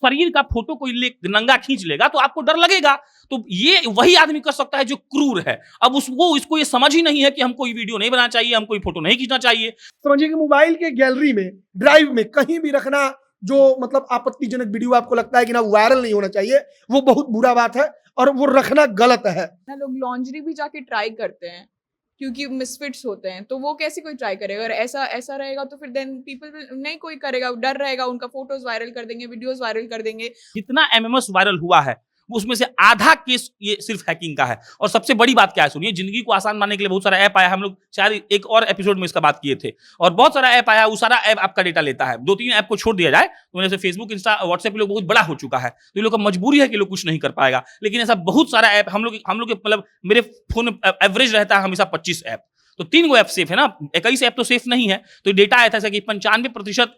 शरीर का फोटो कोई नंगा खींच लेगा तो आपको डर लगेगा। तो ये वही आदमी कर सकता है जो क्रूर है। अब इसको ये समझ ही नहीं है कि हमको ये वीडियो नहीं बनाना चाहिए, हमको ये फोटो नहीं खींचना चाहिए। समझिए कि मोबाइल के गैलरी में, ड्राइव में कहीं भी रखना जो मतलब आपत्तिजनक वीडियो आपको लगता है कि ना वायरल नहीं होना चाहिए, वो बहुत बुरा बात है और वो रखना गलत है। लोग लॉन्ड्री भी जाके ट्राई करते हैं क्योंकि मिसफिट्स होते हैं, तो वो कैसे कोई ट्राई करेगा? अगर ऐसा रहेगा तो फिर देन पीपल नहीं कोई करेगा, डर रहेगा, उनका फोटोज वायरल कर देंगे, वीडियोस वायरल कर देंगे। जितना एमएमएस वायरल हुआ है उसमें से आधा केस ये सिर्फ हैकिंग का है। और सबसे बड़ी बात क्या है सुनिए, जिंदगी को आसान बनाने के लिए बहुत सारा ऐप आया, हम लोग शायद एक और एपिसोड में इसका बात किए थे, और बहुत सारा ऐप आया, वो सारा ऐप आपका डेटा लेता है। 2-3 ऐप को छोड़ दिया जाए तो जैसे फेसबुक, इंस्टा, व्हाट्सएप लोग बहुत बड़ा हो चुका है, तो ये लोग का मजबूरी है कि लोग कुछ नहीं कर पाएगा। लेकिन ऐसा बहुत सारा ऐप हम लोग मतलब मेरे फोन एवरेज रहता है हमेशा 25 ऐप, तो 3 गो ऐप सेफ है ना, 21 ऐप तो सेफ नहीं है। तो डेटा आया था कि 95%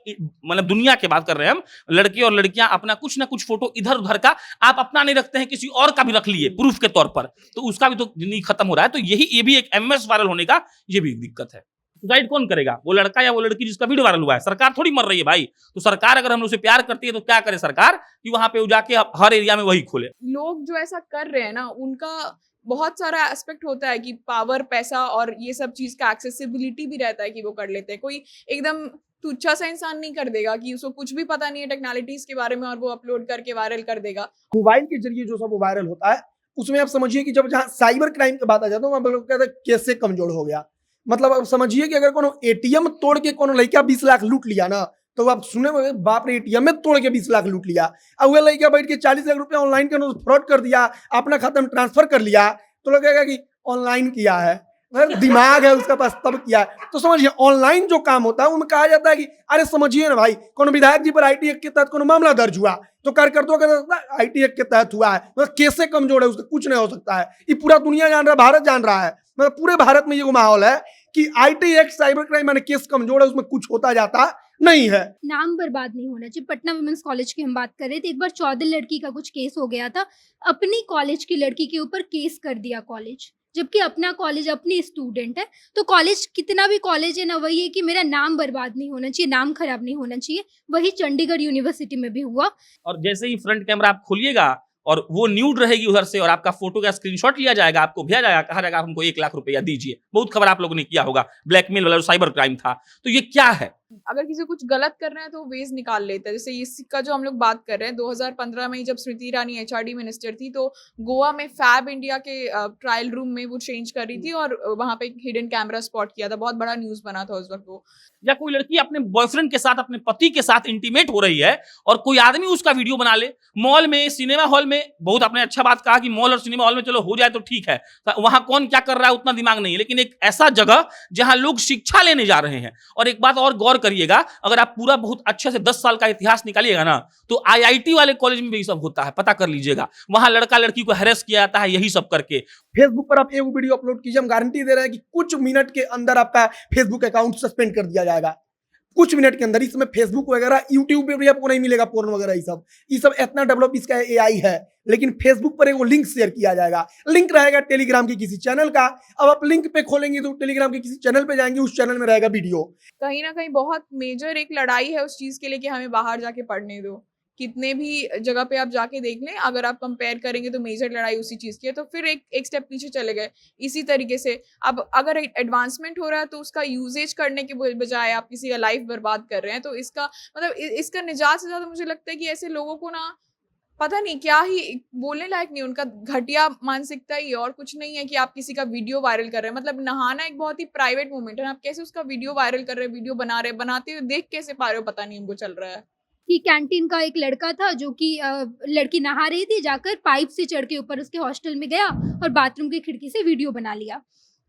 मतलब दुनिया की बात कर रहे हैं हम, लड़के और लड़कियां अपना कुछ ना कुछ फोटो इधर उधर का आप अपना नहीं रखते हैं, किसी और का भी रख लिए प्रूफ के तौर पर, तो उसका भी तो जिंदगी खत्म हो रहा है। तो ये भी एक एमएस वायरल होने का ये भी दिक्कत है। सुसाइड कौन करेगा? वो लड़का या वो लड़की जिसका वीडियो वायरल हुआ है। सरकार थोड़ी मर रही है भाई। तो सरकार अगर हम लोग से प्यार करती है तो क्या करे सरकार कि वहां पे जाके हर एरिया में वही खोले। लोग जो ऐसा कर रहे हैं ना, उनका बहुत सारा एस्पेक्ट होता है कि पावर, पैसा और ये सब चीज का एक्सेसिबिलिटी भी रहता है कि वो कर लेते हैं। कोई एकदम तुच्छा सा इंसान नहीं कर देगा कि उसको कुछ भी पता नहीं है टेक्नोलॉजीज के बारे में और वो अपलोड करके वायरल कर देगा। मोबाइल के जरिए जो सब वायरल होता है उसमें आप समझिए कि जब जहाँ साइबर क्राइम की बात आ जाता है वहां लोग कहते हैं कैसे कमजोर हो गया। मतलब अब समझिए कि अगर कोनो एटीएम तोड़ के कोनो लड़का 20 लाख लूट लिया ना, तो आप सुने होंगे बाप रे एटीएम में तोड़ के 20 लाख लूट लिया। अब वह लड़का बैठ के 40 लाख रुपया ऑनलाइन फ्रॉड कर दिया, अपना खाता में ट्रांसफर कर लिया, तो लगेगा कि ऑनलाइन किया है, दिमाग है उसका पास तब किया है। तो समझिए ऑनलाइन जो काम होता है उनमें कहा जाता है कि अरे समझिए ना भाई, कोनो विधायक जी पर IT एक्ट के तहत कोनो मामला दर्ज हुआ तो कार्यकर्ताओं का IT एक्ट के तहत हुआ है, मतलब कैसे कमजोर है, उसका कुछ नहीं हो सकता है। ये पूरा दुनिया जान रहा है, भारत जान रहा है, मतलब पूरे भारत में ये माहौल है कि IT एक्ट साइबर क्राइम माने केस कमजोर है, उसमें कुछ होता जाता नहीं है। नाम बर्बाद नहीं होना चाहिए। पटना वुमेन्स कॉलेज की हम बात कर रहे थे, एक बार 14 लड़की का कुछ केस हो गया था, अपनी कॉलेज की लड़की के ऊपर केस कर दिया कॉलेज, जबकि अपना कॉलेज, अपनी स्टूडेंट है। तो कॉलेज कितना भी कॉलेज है ना, वही है कि मेरा नाम बर्बाद नहीं होना चाहिए, नाम खराब नहीं होना चाहिए। वही चंडीगढ़ यूनिवर्सिटी में भी हुआ। और जैसे ही फ्रंट कैमरा आप खोलिएगा और वो न्यूड रहेगी उधर से और आपका फोटो का स्क्रीनशॉट लिया जाएगा, आपको भेजा जाएगा, कहा जाएगा हमको 1 लाख रुपया दीजिए। बहुत खबर आप लोगों ने किया होगा, ब्लैकमेल वाला जो साइबर क्राइम था। तो ये क्या है? अगर किसी को कुछ गलत करना है तो वो वेज निकाल लेता है। जैसे इसका जो हम लोग बात कर रहे हैं, 2015 में जब स्मृति ईरानी HRD मिनिस्टर थी तो गोवा में फैब इंडिया के ट्रायल रूम में वो चेंज कर रही थी और वहां पे हिडन कैमरा स्पॉट किया था। बहुत बड़ा न्यूज बना था उस वक्त वो। या कोई लड़की अपने बॉयफ्रेंड के साथ, अपने पति के साथ इंटीमेट हो रही है और कोई आदमी उसका वीडियो बना ले, मॉल में, सिनेमा हॉल में। बहुत आपने अच्छा बात कहा कि मॉल और सिनेमा हॉल में चलो हो जाए तो ठीक है, वहां कौन क्या कर रहा है उतना दिमाग नहीं है, लेकिन एक ऐसा जगह जहां लोग शिक्षा लेने जा रहे हैं। और एक बात और गौर करिएगा, अगर आप पूरा बहुत अच्छे से 10 साल का इतिहास निकालिएगा ना, तो IIT वाले कॉलेज में भी सब होता है, पता कर लीजिएगा। वहां लड़का लड़की को हैरेस किया जाता है यही सब करके। फेसबुक पर आप एक वीडियो अपलोड कीजिए, हम गारंटी दे रहे हैं कि कुछ मिनट के अंदर आपका फेसबुक अकाउंट सस्पेंड कर दिया जाएगा, कुछ मिनट के अंदर। इसमें फेसबुक वगैरह, यूट्यूब पे भी आपको नहीं मिलेगा पोर्न वगैरह, ये सब इतना डेवलप इसका AI है। लेकिन फेसबुक पर एक वो लिंक शेयर किया जाएगा, लिंक रहेगा टेलीग्राम के किसी चैनल का। अब आप लिंक पे खोलेंगे तो टेलीग्राम के किसी चैनल पे जाएंगे, उस चैनल में रहेगा वीडियो। कहीं ना कहीं बहुत मेजर एक लड़ाई है उस चीज के लिए कि हमें बाहर जाके पढ़ने दो। कितने भी जगह पे आप जाके देख लें, अगर आप कंपेयर करेंगे तो मेजर लड़ाई उसी चीज की है। तो फिर एक स्टेप पीछे चले गए। इसी तरीके से अब अगर एडवांसमेंट हो रहा है तो उसका यूजेज करने के बजाय आप किसी का लाइफ बर्बाद कर रहे हैं। तो इसका मतलब इसका निजात से ज्यादा मुझे लगता है कि ऐसे लोगों को ना पता नहीं क्या ही बोलने लायक नहीं, उनका घटिया मानसिकता ही और कुछ नहीं है कि आप किसी का वीडियो वायरल कर रहे हैं। मतलब नहाना एक बहुत ही प्राइवेट मोमेंट है, आप कैसे उसका वीडियो वायरल कर रहे हैं, वीडियो बना रहे हैं, बनाते हुए देख कैसे पा रहे हो पता नहीं हमको चल रहा है। कि कैंटीन का एक लड़का था जो कि लड़की नहा रही थी, जाकर पाइप से चढ़ के ऊपर उसके हॉस्टल में गया और बाथरूम की खिड़की से वीडियो बना लिया।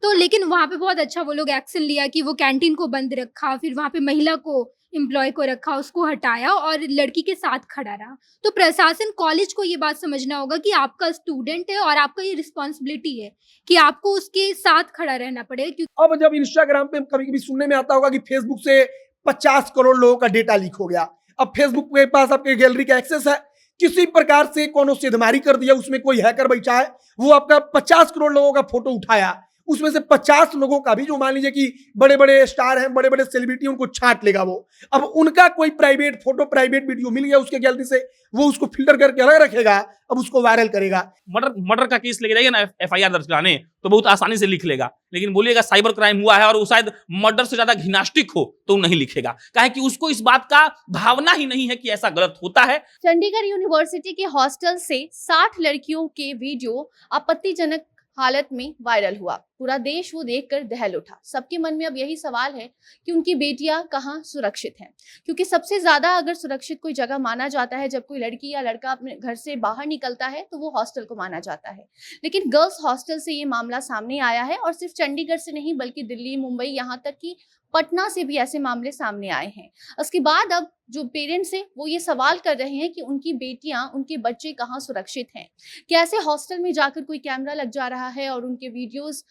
तो लेकिन वहाँ पे बहुत अच्छा वो लोग एक्शन लिया कि वो कैंटीन को बंद रखा, फिर वहाँ पे महिला को, एम्प्लॉय को रखा, उसको हटाया और लड़की के साथ खड़ा रहा। तो प्रशासन, कॉलेज को ये बात समझना होगा कि आपका स्टूडेंट है और आपका ये रिस्पॉन्सिबिलिटी है कि आपको उसके साथ खड़ा रहना पड़ेगा। क्योंकि अब जब इंस्टाग्राम पे कभी कभी सुनने में आता होगा कि फेसबुक से 50 करोड़ लोगों का डेटा लीक हो गया। अब फेसबुक के पास आपके गैलरी का एक्सेस है, किसी प्रकार से कोनो सेधमारी कर दिया, उसमें कोई हैकर बैठा है, वो आपका 50 करोड़ लोगों का फोटो उठाया, उसमें से 50 लोगों का भी, जो मान लीजिए कि बड़े बड़े स्टार हैं, बड़े बड़े सेलिब्रिटी, उनको छांट लेगा वो। अब उनका कोई प्राइवेट फोटो, प्राइवेट वीडियो मिल गया उसके गलती से, वो उसको फिल्टर करके अलग रखेगा, अब उसको वायरल करेगा। मर्डर का केस लेके जाइए ना FIR दर्ज कराने, तो बहुत आसानी से लिख लेगा, लेकिन बोलिएगा साइबर क्राइम हुआ है और वो शायद मर्डर से ज्यादा घिनास्टिक हो तो नहीं लिखेगा, काहे कि उसको इस बात का भावना ही नहीं है कि ऐसा गलत होता है। चंडीगढ़ यूनिवर्सिटी के हॉस्टल से 60 लड़कियों के वीडियो आपत्तिजनक हालत में वायरल हुआ। पूरा देश वो देखकर दहल उठा। सबके मन में अब यही सवाल है कि उनकी बेटियां कहाँ सुरक्षित हैं, क्योंकि सबसे ज्यादा अगर सुरक्षित कोई जगह माना जाता है जब कोई लड़की या लड़का अपने घर से बाहर निकलता है तो वो हॉस्टल को माना जाता है। लेकिन गर्ल्स हॉस्टल से ये मामला सामने आया है, और सिर्फ चंडीगढ़ से नहीं बल्कि दिल्ली, मुंबई, यहाँ तक कि पटना से भी ऐसे मामले सामने आए हैं। उसके बाद अब जो पेरेंट्स हैं वो ये सवाल कर रहे हैं कि उनकी बेटियां, उनके बच्चे कहाँ सुरक्षित हैं। कैसे हॉस्टल में जाकर कोई कैमरा लग जा रहा है और उनके वीडियोस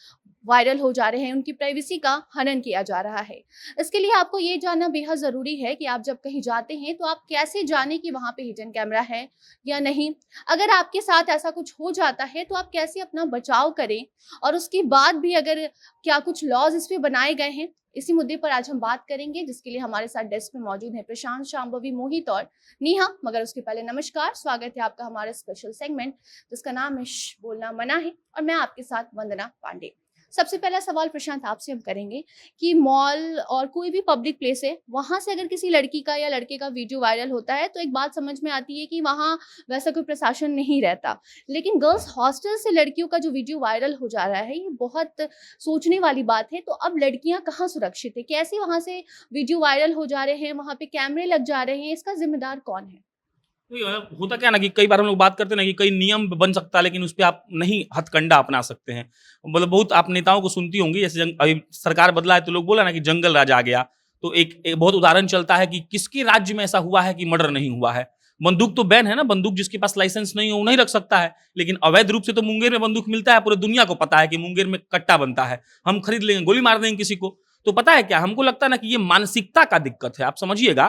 वायरल हो जा रहे हैं, उनकी प्राइवेसी का हनन किया जा रहा है। इसके लिए आपको ये जानना बेहद जरूरी है कि आप जब कहीं जाते हैं तो आप कैसे जाने कि वहां पे हिडन कैमरा है या नहीं। अगर आपके साथ ऐसा कुछ हो जाता है तो आप कैसे अपना बचाव करें, और उसके बाद भी अगर क्या कुछ लॉज इस पे बनाए गए हैं, इसी मुद्दे पर आज हम बात करेंगे, जिसके लिए हमारे साथ डेस्क में मौजूद है प्रशांत, शांभवी, मोहित और नेहा। मगर उसके पहले नमस्कार, स्वागत है आपका हमारे स्पेशल सेगमेंट जिसका नाम है बोलना मना है, और मैं आपके साथ वंदना पांडे। सबसे पहला सवाल प्रशांत आपसे हम करेंगे कि मॉल और कोई भी पब्लिक प्लेस है, वहां से अगर किसी लड़की का या लड़के का वीडियो वायरल होता है तो एक बात समझ में आती है कि वहां वैसा कोई प्रशासन नहीं रहता। लेकिन गर्ल्स हॉस्टल से लड़कियों का जो वीडियो वायरल हो जा रहा है, ये बहुत सोचने वाली बात है। तो अब लड़कियां कहाँ सुरक्षित है, कैसे वहां से वीडियो वायरल हो जा रहे हैं, वहां पे कैमरे लग जा रहे हैं, इसका जिम्मेदार कौन है? होता क्या ना कि कई बार हम लोग बात करते हैं ना कि कई नियम बन सकता है, लेकिन उस पर आप नहीं हथकंडा अपना सकते हैं। मतलब बहुत आप नेताओं को सुनती होंगी, जैसे अभी सरकार बदला है तो लोग बोला ना कि जंगल राज आ गया, तो एक बहुत उदाहरण चलता है कि किसके राज्य में ऐसा हुआ है कि मर्डर नहीं हुआ है। बंदूक तो बैन है ना, बंदूक जिसके पास लाइसेंस नहीं हो वो नहीं रख सकता है, लेकिन अवैध रूप से तो मुंगेर में बंदूक मिलता है। पूरे दुनिया को पता है कि मुंगेर में कट्टा बनता है, हम खरीद लेंगे, गोली मार देंगे किसी को। तो पता है क्या, हमको लगता है ना कि ये मानसिकता का दिक्कत है। आप समझिएगा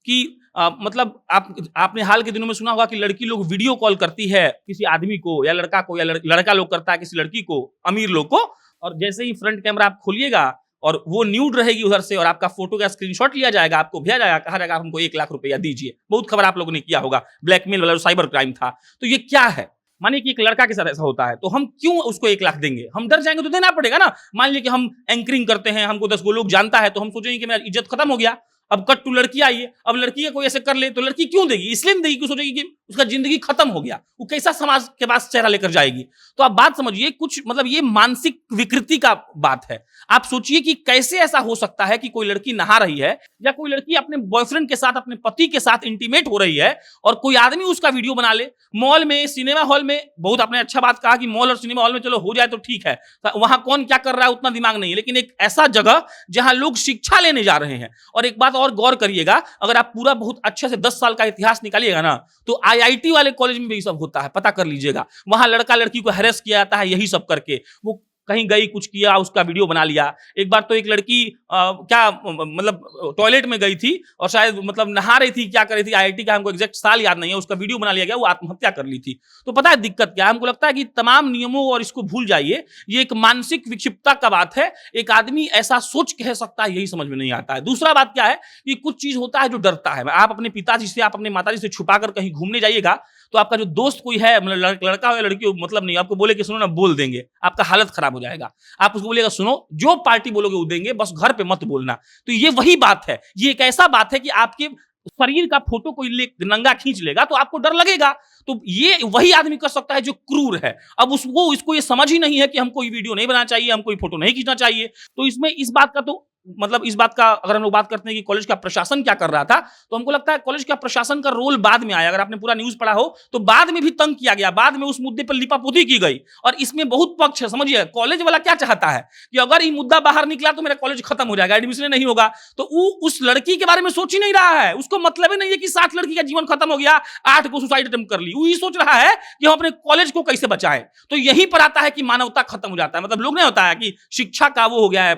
कि मतलब आपने हाल के दिनों में सुना होगा कि लड़की लोग वीडियो कॉल करती है किसी आदमी को या लड़का को, या लड़का लोग करता है किसी लड़की को, अमीर लोग को, और जैसे ही फ्रंट कैमरा आप खोलिएगा और वो न्यूड रहेगी उधर से, और आपका फोटो का स्क्रीनशॉट लिया जाएगा, आपको भेजा जाएगा, कहा जाएगा हमको 1 लाख रुपया दीजिए। बहुत खबर आप लोगों ने किया होगा, ब्लैकमेल वाला साइबर क्राइम था। तो ये क्या है? मानिए कि एक लड़का के साथ ऐसा होता है, तो हम क्यों उसको 1 लाख देंगे? हम डर जाएंगे तो देना पड़ेगा ना। मान लीजिए कि हम एंकरिंग करते हैं, हमको 10 लोग जानता है, तो हम सोचेंगे कि मेरा इज्जत खत्म हो गया। अब कट टू लड़की आई है, अब लड़की का कोई ऐसे कर ले तो लड़की क्यों देगी? इसलिए देगी कि सोचेगी कि उसका जिंदगी खत्म हो गया, वो कैसा समाज के पास चेहरा लेकर जाएगी। तो आप बात समझिए, कुछ मतलब ये मानसिक विकृति का बात है। आप सोचिए कि कैसे ऐसा हो सकता है कि कोई लड़की नहा रही है या कोई लड़की अपने बॉयफ्रेंड के साथ, अपने पति के साथ इंटीमेट हो रही है, और कोई आदमी उसका वीडियो बना ले। मॉल में, सिनेमा हॉल में, बहुत आपने अच्छा बात कहा कि मॉल और सिनेमा हॉल में चलो हो जाए तो ठीक है, वहां कौन क्या कर रहा है उतना दिमाग नहीं है, लेकिन एक ऐसा जगह जहां लोग शिक्षा लेने जा रहे हैं। और एक बात और गौर करिएगा, अगर आप पूरा बहुत अच्छे से 10 साल का इतिहास निकालिएगा ना, तो IIT वाले कॉलेज में भी सब होता है, पता कर लीजिएगा। वहां लड़का लड़की को हैरेस किया जाता है, यही सब करके। वो कहीं गई, कुछ किया, उसका वीडियो बना लिया। एक बार तो एक लड़की मतलब टॉयलेट में गई थी और शायद मतलब नहा रही थी, क्या कर रही थी, IIT का हमको एग्जैक्ट साल याद नहीं है, उसका वीडियो बना लिया गया, वो आत्महत्या कर ली थी। तो पता है दिक्कत क्या है? हमको लगता है कि तमाम नियमों और इसको भूल जाइए, ये एक मानसिक विक्षिप्तता का बात है। एक आदमी ऐसा सोच कह सकता है, यही समझ में नहीं आता है। दूसरा बात क्या है कि कुछ चीज होता है जो डरता है। आप अपने पिताजी से, आप अपने माताजी से छुपाकर कहीं घूमने जाइएगा, तो आपका जो दोस्त कोई है, मतलब लड़का हो या लड़की हो, मतलब नहीं, आपको बोले कि सुनो ना, बोल देंगे, आपका हालत खराब हो जाएगा। आप उसको बोलेगा सुनो, जो पार्टी बोलोगे वो देंगे, बस घर पे मत बोलना। तो ये वही बात है, ये एक ऐसा बात है कि आपके शरीर का फोटो कोई नंगा खींच लेगा तो आपको डर लगेगा। तो ये वही आदमी कर सकता है जो क्रूर है। अब इसको ये समझ ही नहीं है कि हमको ये वीडियो नहीं बनाना चाहिए, हमको ये फोटो नहीं खींचना चाहिए। तो इसमें इस बात का तो मतलब इस बात का अगर हम लोग बात करते हैं कि कॉलेज का प्रशासन क्या कर रहा था, तो हमको लगता है कॉलेज का प्रशासन का रोल बाद में आया। अगर आपने पूरा न्यूज पढ़ा हो तो बाद में भी तंग किया गया, बाद में उस मुद्दे पर लिपापोती की गई, और इसमें बहुत पक्ष है। समझिए, कॉलेज वाला क्या चाहता है कि अगर ये मुद्दा बाहर निकला तो मेरा कॉलेज खत्म हो जाएगा, एडमिशन नहीं होगा। तो वो उस लड़की के बारे में सोच ही नहीं रहा है, उसको मतलब ही नहीं है कि 60 लड़की का जीवन खत्म हो गया, 8 को सुसाइड अटेम्प्ट कर ली। वो ये सोच रहा है कि हम अपने कॉलेज को कैसे बचाएं। तो यही पर आता है कि मानवता खत्म हो जाता है। मतलब लोग नहीं होता है कि शिक्षा का वो हो गया है,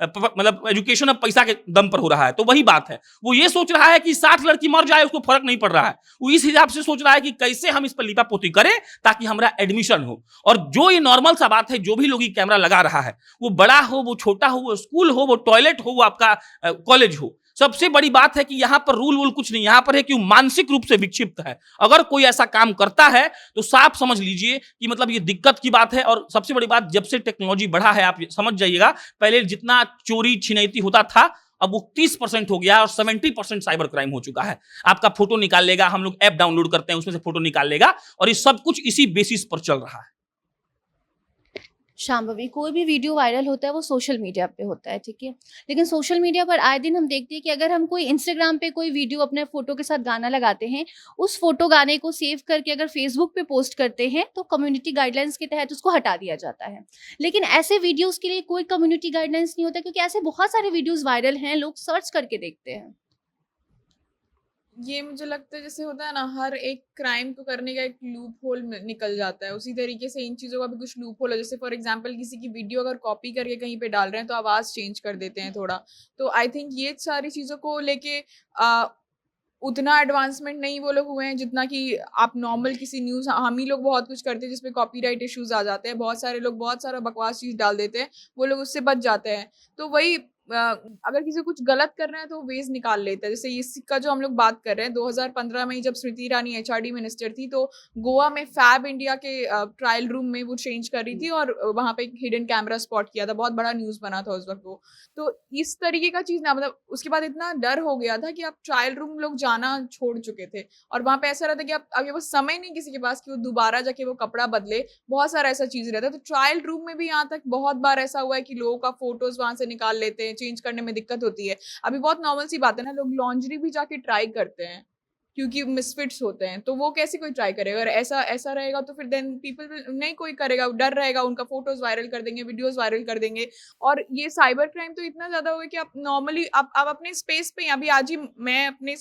मतलब मतलब एजुकेशन अब पैसा के दम पर हो रहा है। तो वही बात है, वो ये सोच रहा है कि 60 लड़की मर जाए उसको फर्क नहीं पड़ रहा है, वो इस हिसाब से सोच रहा है कि कैसे हम इस पर लिपापोती करें ताकि हमारा एडमिशन हो। और जो ये नॉर्मल सा बात है, जो भी लोग ये कैमरा लगा रहा है, वो बड़ा हो, वो छोटा हो, वो स्कूल हो, वो टॉयलेट हो, वो आपका कॉलेज हो, सबसे बड़ी बात है कि यहां पर रूल वूल कुछ नहीं, यहां पर है कि वो मानसिक रूप से विक्षिप्त है। अगर कोई ऐसा काम करता है तो साफ समझ लीजिए कि मतलब ये दिक्कत की बात है। और सबसे बड़ी बात, जब से टेक्नोलॉजी बढ़ा है, आप समझ जाइएगा, पहले जितना चोरी छिनैती होता था अब वो 30% हो गया और 70% साइबर क्राइम हो चुका है। आपका फोटो निकाल लेगा, हम लोग ऐप डाउनलोड करते हैं उसमें से फोटो निकाल लेगा, और ये सब कुछ इसी बेसिस पर चल रहा है। शांभवी, कोई भी वीडियो वायरल होता है वो सोशल मीडिया पे होता है, ठीक है, लेकिन सोशल मीडिया पर आए दिन हम देखते हैं कि अगर हम कोई इंस्टाग्राम पे कोई वीडियो अपने फोटो के साथ गाना लगाते हैं, उस फोटो गाने को सेव करके अगर फेसबुक पे पोस्ट करते हैं तो कम्युनिटी गाइडलाइंस के तहत उसको हटा दिया जाता है। लेकिन ऐसे वीडियोस के लिए कोई कम्युनिटी गाइडलाइंस नहीं होता, क्योंकि ऐसे बहुत सारे वीडियोस वायरल हैं, लोग सर्च करके देखते हैं। ये मुझे लगता है जैसे होता है ना, हर एक क्राइम को करने का एक लूप होल निकल जाता है, उसी तरीके से इन चीज़ों का भी कुछ लूप होल है। जैसे फॉर एग्जांपल किसी की वीडियो अगर कॉपी करके कहीं पे डाल रहे हैं तो आवाज़ चेंज कर देते हैं थोड़ा। तो आई थिंक ये सारी चीज़ों को लेके उतना एडवांसमेंट नहीं वो लोग हुए हैं जितना कि आप नॉर्मल किसी न्यूज़, हम ही लोग बहुत कुछ करते हैं जिसमें कॉपीराइट इश्यूज आ जाते हैं, बहुत सारे लोग बहुत सारा बकवास चीज़ डाल देते हैं, वो लोग उससे बच जाते हैं। तो वही अगर किसी कुछ गलत कर रहे हैं तो वेज निकाल लेते हैं। जैसे इसका जो हम लोग बात कर रहे हैं, 2015 में जब स्मृति ईरानी एचआरडी मिनिस्टर थी तो गोवा में फैब इंडिया के ट्रायल रूम में वो चेंज कर रही थी और वहाँ पे एक हिडन कैमरा स्पॉट किया था, बहुत बड़ा न्यूज़ बना था उस वक्त वो। तो इस तरीके का चीज़ ना, मतलब उसके बाद इतना डर हो गया था कि आप ट्रायल रूम लोग जाना छोड़ चुके थे, और वहाँ पे ऐसा रहता कि अब ये वो समय नहीं किसी के पास कि वो दोबारा जाके वो कपड़ा बदले, बहुत सारा ऐसा चीज़ रहता है। तो ट्रायल रूम में भी यहाँ तक बहुत बार ऐसा हुआ है कि लोगों का फोटोज वहाँ से निकाल लेते हैं, चेंज करने में दिक्कत होती है। अभी बहुत नॉर्मल सी बात है ना, लोग लॉन्ड्री भी जाके ट्राई करते हैं क्योंकि मिसफिट्स होते हैं, तो वो कैसे कोई ट्राई करेगा? अगर ऐसा रहेगा तो फिर देन पीपल नहीं कोई करेगा, डर रहेगा, उनका फोटोज वायरल कर देंगे, वीडियोस वायरल कर देंगे। और ये साइबर क्राइम तो इतना ज्यादा हो गया कि आप नॉर्मली आप अपने स्पेस पे, अभी आज ही मैं अपने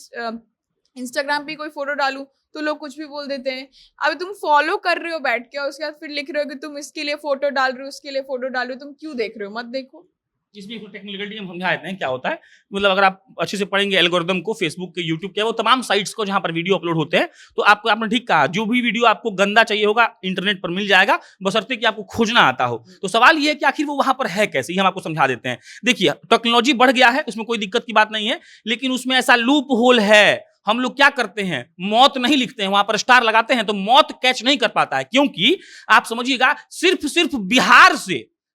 इंस्टाग्राम पे कोई फोटो डालूं तो लोग कुछ भी बोल देते हैं। अभी तुम फॉलो कर रहे हो बैठ के और उसके बाद फिर लिख रहे हो कि तुम इसके लिए फोटो डाल रहे हो, उसके लिए फोटो डाल रहे हो, तुम क्यों देख रहे हो? मत देखो। इसमें एक टेक्निकलिटी हम समझा देते हैं क्या होता है। मतलब अगर आप अच्छे से पढ़ेंगे एल्गोरिदम को, फेसबुक के, यूट्यूब के, वो तमाम साइट्स को जहां पर वीडियो अपलोड होते हैं, तो आपने ठीक कहा, जो भी वीडियो आपको गंदा चाहिए होगा इंटरनेट पर मिल जाएगा, बशर्ते कि आपको खोजना आता हो। तो सवाल ये है कि आखिर वो वहां पर है कैसे, ये हम आपको समझा देते हैं। देखिए, टेक्नोलॉजी बढ़ गया है, उसमें कोई दिक्कत की बात नहीं है, लेकिन उसमें ऐसा लूप होल है। हम लोग क्या करते हैं, मौत नहीं लिखते हैं, वहां पर स्टार लगाते हैं तो मौत कैच नहीं कर पाता है, क्योंकि आप समझिएगा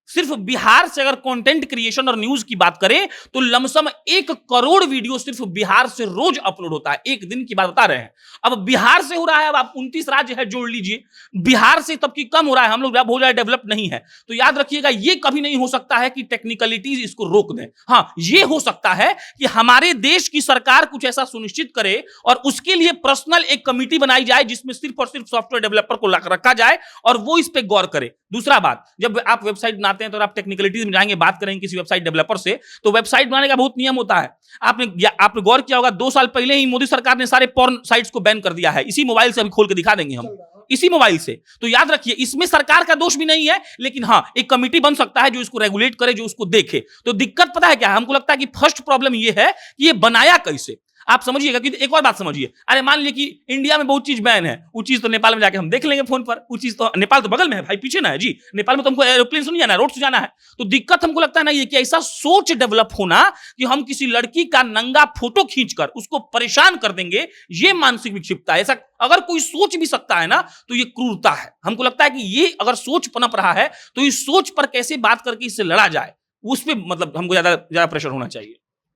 सिर्फ बिहार से अगर कंटेंट क्रिएशन और न्यूज की बात करें तो लमसम 1 करोड़ वीडियो सिर्फ बिहार से रोज अपलोड होता है, एक दिन की बात बता रहे हैं। अब बिहार से हो रहा है, अब आप 29 राज्य है जोड़ लीजिए, बिहार से तब की कम हो रहा है, हम लोग बहुत ज्यादा डेवलप नहीं है। तो याद रखिएगा, ये कभी नहीं हो सकता है कि टेक्निकलिटीज इसको रोक दें। हाँ, ये हो सकता है कि हमारे देश की सरकार कुछ ऐसा सुनिश्चित करे और उसके लिए पर्सनल एक कमिटी बनाई जाए जिसमें सिर्फ और सिर्फ सॉफ्टवेयर डेवलपर को रखा जाए और वो इस पर गौर करे। दूसरा बात, जब आप वेबसाइट बनाते हैं तो आप टेक्निकलिटीज में जाएंगे, बात करेंगे किसी वेबसाइट डेवलपर से, तो वेबसाइट बनाने का बहुत नियम होता है। आपने गौर किया होगा, 2 साल पहले ही मोदी सरकार ने सारे पॉर्न साइट्स को बैन कर दिया है। इसी मोबाइल से अभी खोल के दिखा देंगे हम, इसी मोबाइल से। तो याद रखिए, इसमें सरकार का दोष भी नहीं है, लेकिन हाँ, एक कमिटी बन सकता है जो इसको रेगुलेट करे, जो उसको देखे। तो दिक्कत पता है क्या है? हमको लगता है कि फर्स्ट प्रॉब्लम ये है कि ये बनाया कैसे। आप समझिएगा कि एक और बात समझिए, अरे मान लीजिए कि इंडिया में बहुत चीज बैन है, वो चीज तो नेपाल में जाके हम देख लेंगे फोन पर, वो चीज तो नेपाल तो बगल में है भाई, पीछे ना है जी, नेपाल में तो हमको एरोप्लेन से नहीं जाना है, रोड से जाना है। तो दिक्कत हमको लगता है ना ये कि ऐसा सोच डेवलप होना कि हम किसी लड़की का नंगा फोटो खींचकर उसको परेशान कर देंगे, ये मानसिक विक्षिप्तता है। ऐसा अगर कोई सोच भी सकता है ना तो ये क्रूरता है। हमको लगता है कि ये अगर सोच पनप रहा है तो इस सोच पर कैसे बात करके इससे लड़ा जाए, उस पर मतलब हमको ज्यादा प्रेशर होना चाहिए।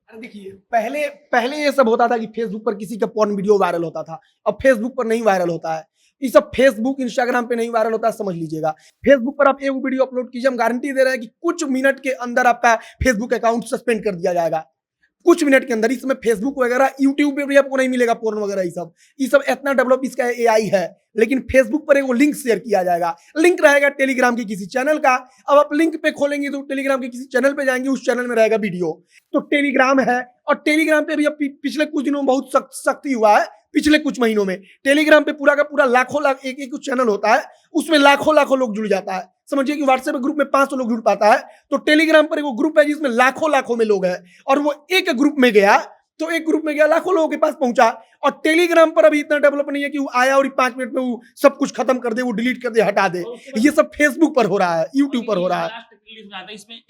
देखिए, पहले ये सब होता था कि फेसबुक पर किसी का पॉर्न वीडियो वायरल होता था, अब फेसबुक पर नहीं वायरल होता है। ये सब फेसबुक इंस्टाग्राम पे नहीं वायरल होता है, समझ लीजिएगा। फेसबुक पर आप एक वीडियो अपलोड कीजिए, हम गारंटी दे रहे हैं कि कुछ मिनट के अंदर आपका फेसबुक अकाउंट सस्पेंड कर दिया जाएगा, कुछ मिनट के अंदर। इसमें फेसबुक वगैरह, यूट्यूब पे भी आपको नहीं मिलेगा पोर्न वगैरह, ये सब इतना डेवलप इसका एआई है। लेकिन फेसबुक पर एक लिंक शेयर किया जाएगा, लिंक रहेगा टेलीग्राम के किसी चैनल का। अब आप लिंक पे खोलेंगे तो टेलीग्राम के किसी चैनल पे जाएंगे, उस चैनल में रहेगा वीडियो। तो टेलीग्राम है, और टेलीग्राम पे भी अब पिछले कुछ दिनों में बहुत सख्ती हुआ है, पिछले कुछ महीनों में। टेलीग्राम पे पूरा का पूरा लाखों लाख एक एक चैनल होता है, उसमें लाखों लाखों लोग जुड़ जाता है। समझिए कि व्हाट्सएप ग्रुप में 500 लोग जुड़ पाता है, तो टेलीग्राम पर एक ग्रुप है जिसमें लाखों लाखों में लोग हैं, और वो एक ग्रुप में गया तो एक ग्रुप में गया लाखों लोगों के पास पहुंचा। और टेलीग्राम पर अभी इतना डेवलप नहीं है कि वो आया और 5 मिनट में वो सब कुछ खत्म कर दे, वो डिलीट कर दे, हटा दे। ये सब फेसबुक पर हो रहा है, यूट्यूब पर हो रहा है।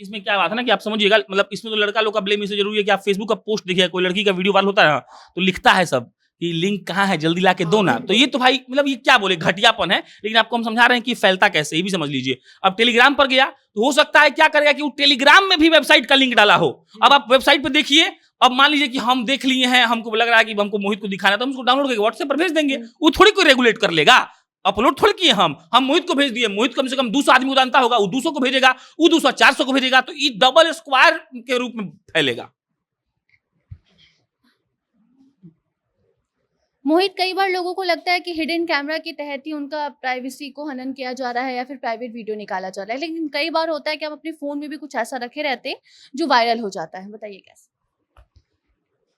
इसमें क्या बात है ना कि आप समझिएगा, मतलब इसमें तो लड़का लोग का ब्लेम इससे जरूरी है कि आप फेसबुक का पोस्ट देखिए, कोई लड़की का वीडियो वायरल होता है ना, तो लिखता है सब कि लिंक कहाँ है, जल्दी ला के दो ना। तो ये तो भाई मतलब ये क्या बोले, घटियापन है। लेकिन आपको हम समझा रहे हैं कि फैलता कैसे, ये भी समझ लीजिए। अब टेलीग्राम पर गया तो हो सकता है क्या करेगा कि वो टेलीग्राम में भी वेबसाइट का लिंक डाला हो। अब आप वेबसाइट पर देखिए, अब मान लीजिए कि हम देख लिए हैं, हमको लग रहा है कि हमको मोहित को दिखाना है, तो हम उसको डाउनलोड करके व्हाट्सएप पर भेज देंगे। वो थोड़ी कोई रेगुलेट कर लेगा, अपलोड थोड़ी किए हम मोहित को भेज दिए, मोहित कम से कम 200 आदमी को जानता होगा, वो 200 को भेजेगा, वो 200 400 को भेजेगा, तो ये डबल स्क्वायर के रूप में फैलेगा। मोहित, कई बार लोगों को लगता है कि हिडन कैमरा के तहत ही उनका प्राइवेसी को हनन किया जा रहा है या फिर प्राइवेट वीडियो निकाला जा रहा है, लेकिन कई बार होता है कि हम अपने फोन में भी कुछ ऐसा रखे रहते हैं जो वायरल हो जाता है। बताइए कैसे?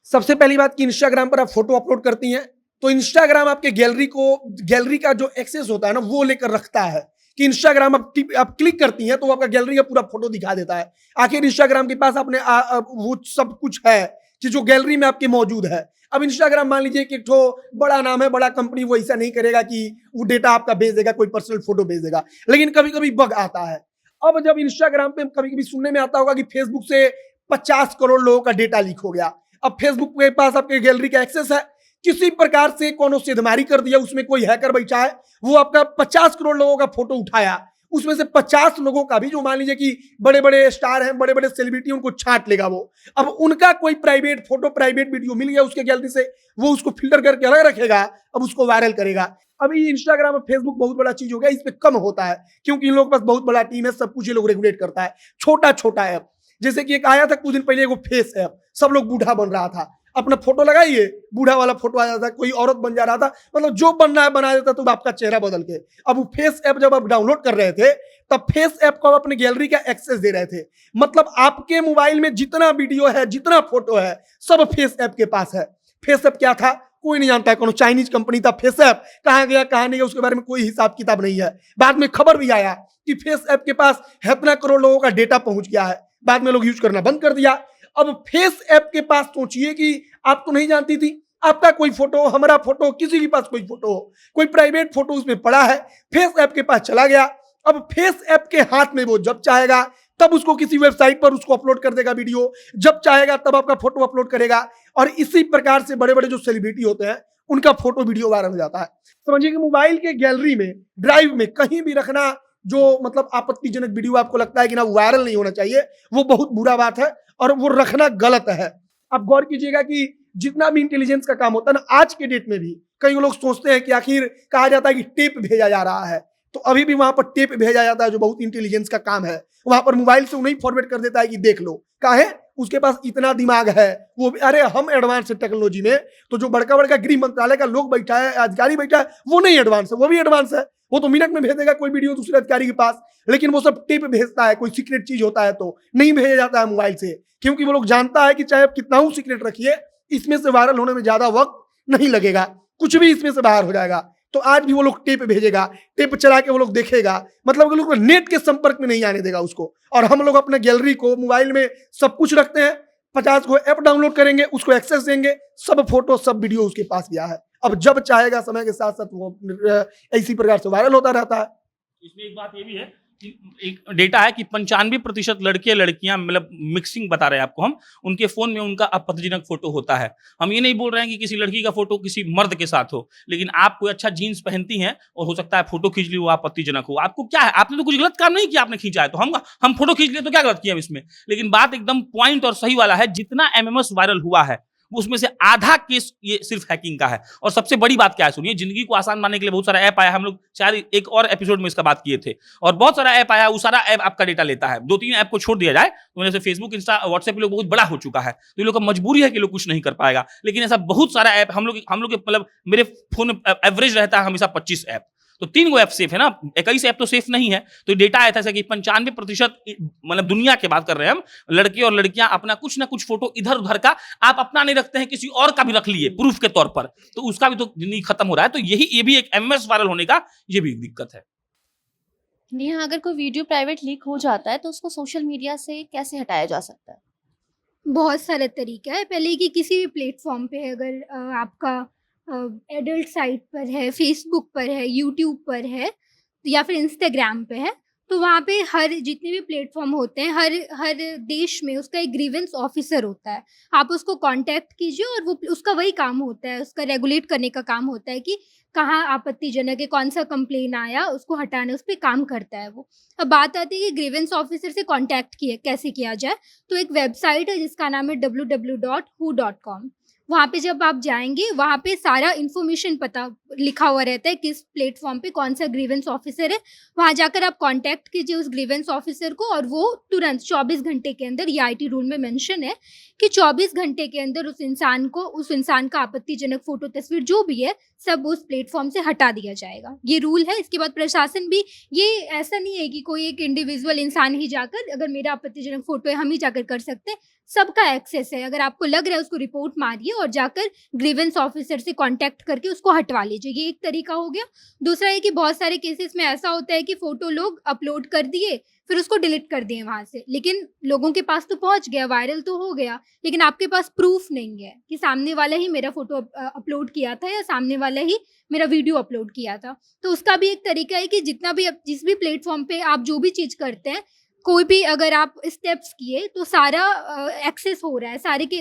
सबसे पहली बात कि इंस्टाग्राम पर आप फोटो अपलोड करती हैं तो इंस्टाग्राम आपके गैलरी का जो एक्सेस होता है ना, वो लेकर रखता है कि इंस्टाग्राम आप क्लिक करती हैं तो वो आपका गैलरी का पूरा फोटो दिखा देता है। आखिर इंस्टाग्राम के पास अपने वो सब कुछ है कि जो गैलरी में आपके मौजूद है। अब इंस्टाग्राम मान लीजिए कि एक ठो बड़ा नाम है, बड़ा कंपनी, वो ऐसा नहीं करेगा कि वो डेटा आपका भेज देगा, कोई पर्सनल फोटो भेज देगा, लेकिन कभी कभी बग आता है। अब जब इंस्टाग्राम पे कभी कभी सुनने में आता होगा कि फेसबुक से 50 करोड़ लोगों का डेटा लीक हो गया। अब फेसबुक के पास आपके गैलरी का एक्सेस है, किसी प्रकार से कोनो सेधमारी कर दिया, उसमें कोई हैकर बैठा है, वो आपका 50 करोड़ लोगों का फोटो उठाया, उसमें से 50 लोगों का भी, जो मान लीजिए कि बड़े बड़े स्टार हैं, बड़े बड़े सेलिब्रिटी, उनको छांट लेगा वो। अब उनका कोई प्राइवेट फोटो, प्राइवेट वीडियो मिल गया उसके गैलरी से, वो उसको फिल्टर करके अलग रखेगा, अब उसको वायरल करेगा। अभी इंस्टाग्राम और फेसबुक बहुत बड़ा चीज हो गया, इस पे कम होता है क्योंकि इन लोगों के पास बहुत बड़ा टीम है, सब कुछ ये लोग रेगुलेट करता है। छोटा छोटा ऐप, जैसे कि एक आया था कुछ दिन पहले, वो फेस ऐप, सब लोग बूढ़ा बन रहा था, अपना फोटो लगाइए, बूढ़ा वाला फोटो आ जाता है, कोई औरत बन जा रहा था, मतलब जो बनना है बना देता, तो आपका चेहरा बदल के। अब वो फेस ऐप जब आप डाउनलोड कर रहे थे, तब फेस ऐप को आप अपने गैलरी का एक्सेस दे रहे थे, मतलब आपके मोबाइल में जितना वीडियो है, जितना फोटो है, सब फेस ऐप के पास है। फेस ऐप क्या था कोई नहीं जानता है, कौन चाइनीज कंपनी था फेस ऐप, कहाँ गया कहाँ नहीं गया उसके बारे में कोई हिसाब किताब नहीं है। बाद में खबर भी आया कि फेस ऐप के पास इतना करोड़ लोगों का डेटा पहुंच गया है, बाद में लोग यूज करना बंद कर दिया। अब फेस ऐप के पास सोचिए कि आप तो नहीं जानती थी, आपका कोई फोटो, हमारा फोटो, किसी के पास कोई फोटो हो, कोई प्राइवेट फोटो उसमें पड़ा है, फेस ऐप के पास चला गया। अब फेस ऐप के हाथ में वो जब चाहेगा तब उसको किसी वेबसाइट पर उसको अपलोड कर देगा वीडियो, जब चाहेगा तब आपका फोटो अपलोड करेगा, और इसी प्रकार से बड़े बड़े जो सेलिब्रिटी होते हैं उनका फोटो वीडियो वायरल हो जाता है। समझिए कि मोबाइल के गैलरी में, ड्राइव में कहीं भी रखना जो मतलब आपत्तिजनक वीडियो आपको लगता है कि ना वायरल नहीं होना चाहिए, वो बहुत बुरा बात है और वो रखना गलत है। आप गौर कीजिएगा कि जितना भी इंटेलिजेंस का काम होता है ना, आज के डेट में भी कई लोग सोचते हैं कि आखिर कहा जाता है कि टेप भेजा जा रहा है, तो अभी भी वहां पर टेप भेजा जाता है जो बहुत इंटेलिजेंस का काम है। वहां पर मोबाइल से उन्हें फॉरवर्ड कर देता है कि देख लो, काहे उसके पास इतना दिमाग है वो भी। अरे हम एडवांस है टेक्नोलॉजी में, तो जो बड़का बड़का गृह मंत्रालय का लोग बैठा है, अधिकारी बैठा है, वो नहीं एडवांस है, वो भी एडवांस है। वो तो मिनट में भेज देगा कोई वीडियो दूसरे अधिकारी के पास, लेकिन वो सब टेप भेजता है, कोई सीक्रेट चीज होता है तो नहीं भेजा जाता है मोबाइल से, क्योंकि वो लोग जानता है कि चाहे आप कितना ही सीक्रेट रखिए, इसमें से वायरल होने में ज्यादा वक्त नहीं लगेगा, कुछ भी इसमें से बाहर हो जाएगा। तो आज भी वो लोग टेप भेजेगा, टेप चला के वो लोग देखेगा, मतलब वो लोग नेट के संपर्क में नहीं आने देगा उसको। और हम लोग अपने गैलरी को, मोबाइल में सब कुछ रखते हैं, 50 को ऐप डाउनलोड करेंगे, उसको एक्सेस देंगे, सब फोटो सब वीडियो उसके पास गया है। अब जब चाहेगा समय के साथ साथ वो इसी प्रकार से वायरल होता रहता है। इसमें एक बात ये भी है कि एक डेटा है कि 95% लड़के लड़कियां, मतलब मिक्सिंग बता रहे हैं आपको हम, उनके फोन में उनका आपत्तिजनक फोटो होता है। हम ये नहीं बोल रहे हैं कि किसी लड़की का फोटो किसी मर्द के साथ हो, लेकिन आप कोई अच्छा जीन्स पहनती हैं और हो सकता है फोटो खींच ली वो आपत्तिजनक हो। आपको क्या है, आपने तो कुछ गलत काम नहीं किया, आपने खींचा है तो हम फोटो खींच लिए तो क्या गलत किया इसमें। लेकिन बात एकदम पॉइंट और सही वाला है, जितना एमएमएस वायरल हुआ है उसमें से आधा केस ये सिर्फ हैकिंग का है। और सबसे बड़ी बात क्या है सुनिए, जिंदगी को आसान बनाने के लिए बहुत सारा ऐप आया, हम लोग शायद एक और एपिसोड में इसका बात किए थे, और बहुत सारा ऐप आया, वो सारा ऐप आपका डेटा लेता है। 2-3 ऐप को छोड़ दिया जाए तो जैसे फेसबुक, इंस्टा, व्हाट्सएप लोग बहुत बड़ा हो चुका है, तो ये लोग का मजबूरी है कि लोग कुछ नहीं कर पाएगा। लेकिन ऐसा बहुत सारा ऐप हम लोग के, मतलब मेरे फोन में एवरेज रहता है हमेशा 25 ऐप, तो 3 गो ऐप सेफ है ना, 21 ऐप तो सेफ नहीं है। तो डेटा आया था कि 95% मतलब दुनिया की बात कर रहे हैं हम, लड़के और लड़कियां अपना कुछ ना कुछ फोटो इधर उधर का आप अपना नहीं रखते हैं, किसी और का भी रख लिए प्रूफ के तौर पर, तो उसका भी तो जिंदगी खत्म हो रहा है। तो ये भी एक एमएस वायरल होने का ये भी एक दिक्कत है। नेहा, अगर कोई वीडियो प्राइवेट लीक हो जाता है तो उसको सोशल मीडिया से कैसे हटाया जा सकता है? बहुत सारे तरीका है। पहले कि किसी भी प्लेटफॉर्म पे अगर आपका एडल्ट साइट पर है, फेसबुक पर है, यूट्यूब पर है या फिर इंस्टाग्राम पे है, तो वहाँ पे हर जितने भी प्लेटफॉर्म होते हैं, हर देश में उसका एक ग्रीवेंस ऑफिसर होता है। आप उसको कांटेक्ट कीजिए और वो उसका वही काम होता है, उसका रेगुलेट करने का काम होता है कि कहाँ आपत्तिजनक है, कौन सा कंप्लेन आया, उसको हटाने उस पर काम करता है वो। अब बात आती है कि ग्रीवेंस ऑफिसर से कांटेक्ट कैसे किया जाए, तो एक वेबसाइट है जिसका नाम है www.who.com। वहाँ पे जब आप जाएंगे, वहाँ पे सारा इन्फॉर्मेशन पता लिखा हुआ रहता है किस प्लेटफॉर्म पे कौन सा ग्रीवेंस ऑफिसर है। वहाँ जाकर आप कांटेक्ट कीजिए उस ग्रीवेंस ऑफिसर को और वो तुरंत 24 घंटे के अंदर, ये आईटी रूल में मेंशन है कि 24 घंटे के अंदर उस इंसान का आपत्तिजनक फोटो तस्वीर जो भी है सब उस प्लेटफॉर्म से हटा दिया जाएगा। ये रूल है। इसके बाद प्रशासन भी, ये ऐसा नहीं है कि कोई एक इंडिविजुअल इंसान ही जाकर, अगर मेरा आपत्तिजनक फोटो है हम ही जाकर कर सकते हैं, सबका एक्सेस है। अगर आपको लग रहा है उसको रिपोर्ट मारिए और जाकर ग्रीवेंस ऑफिसर से कांटेक्ट करके उसको हटवा लीजिए। ये एक तरीका हो गया। दूसरा है कि बहुत सारे केसेस में ऐसा होता है कि फोटो लोग अपलोड कर दिए फिर उसको डिलीट कर दिए वहां से, लेकिन लोगों के पास तो पहुंच गया, वायरल तो हो गया, लेकिन आपके पास प्रूफ नहीं है कि सामने वाला ही मेरा फोटो अपलोड किया था या सामने वाला ही मेरा वीडियो अपलोड किया था। तो उसका भी एक तरीका है कि जितना भी जिस भी प्लेटफॉर्म पे आप जो भी चीज करते हैं, कोई भी अगर आप स्टेप्स किए तो सारा एक्सेस हो रहा है,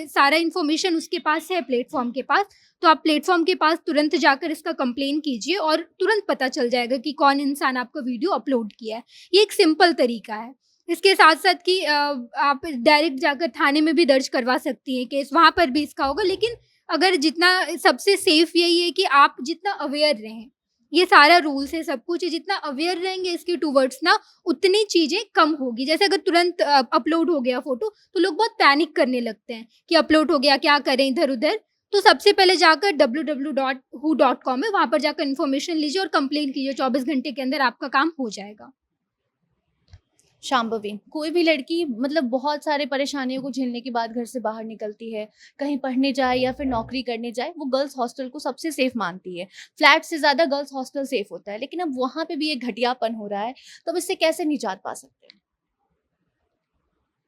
सारा इन्फॉर्मेशन उसके पास है प्लेटफॉर्म के पास, तो आप प्लेटफॉर्म के पास तुरंत जाकर इसका कंप्लेन कीजिए और तुरंत पता चल जाएगा कि कौन इंसान आपका वीडियो अपलोड किया है। ये एक सिंपल तरीका है। इसके साथ साथ कि आप डायरेक्ट जाकर थाने में भी दर्ज करवा सकती हैं केस, वहाँ पर भी इसका होगा। लेकिन अगर जितना सबसे सेफ यही है कि आप जितना अवेयर रहें, ये सारा रूल्स है, सब कुछ है, जितना अवेयर रहेंगे इसके टूवर्ड्स ना उतनी चीज़ें कम होगी। जैसे अगर तुरंत अपलोड हो गया फोटो तो लोग बहुत पैनिक करने लगते हैं कि अपलोड हो गया, क्या करें इधर उधर। तो सबसे पहले जाकर www.who.com है, वहाँ पर जाकर इन्फॉर्मेशन लीजिए और कंप्लेन कीजिए। 24 घंटे के अंदर आपका काम हो जाएगा। शांभवी, कोई भी लड़की मतलब बहुत सारे परेशानियों को झेलने के बाद घर से बाहर निकलती है, कहीं पढ़ने जाए या फिर नौकरी करने जाए, वो गर्ल्स हॉस्टल को सबसे सेफ मानती है। फ्लैट से ज़्यादा गर्ल्स हॉस्टल सेफ होता है, लेकिन अब वहाँ पे भी एक घटियापन हो रहा है, तो अब इससे कैसे निजात पा सकते हैं?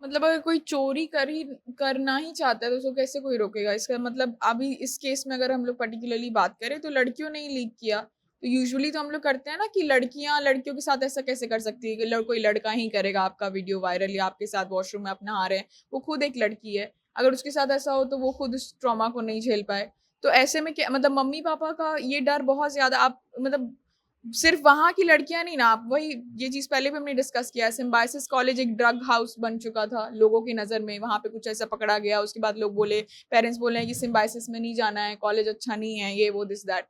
मतलब अगर कोई चोरी करना ही चाहता है तो उसको कैसे कोई रोकेगा? इसका मतलब अभी इस केस में अगर हम लोग पर्टिकुलरली बात करें तो लड़कियों ने ही लीक किया, तो यूजुअली तो हम लोग करते हैं ना कि लड़कियां लड़कियों के साथ ऐसा कैसे कर सकती है कि कोई लड़का ही करेगा आपका वीडियो वायरल या आपके साथ वॉशरूम में आप नहा रहे हैं, वो खुद एक लड़की है, अगर उसके साथ ऐसा हो तो वो खुद उस ट्रॉमा को नहीं झेल पाए। तो ऐसे में क्या मतलब मम्मी पापा का ये डर बहुत ज्यादा, आप मतलब सिर्फ वहाँ की लड़कियां नहीं ना, आप वही ये चीज पहले भी हमने डिस्कस किया है, सिम्बायोसिस कॉलेज एक ड्रग हाउस बन चुका था लोगों की नजर में, वहाँ पे कुछ ऐसा पकड़ा गया, उसके बाद लोग बोले, पेरेंट्स बोले हैं कि सिम्बायोसिस में नहीं जाना है, कॉलेज अच्छा नहीं है, ये वो दिस दैट।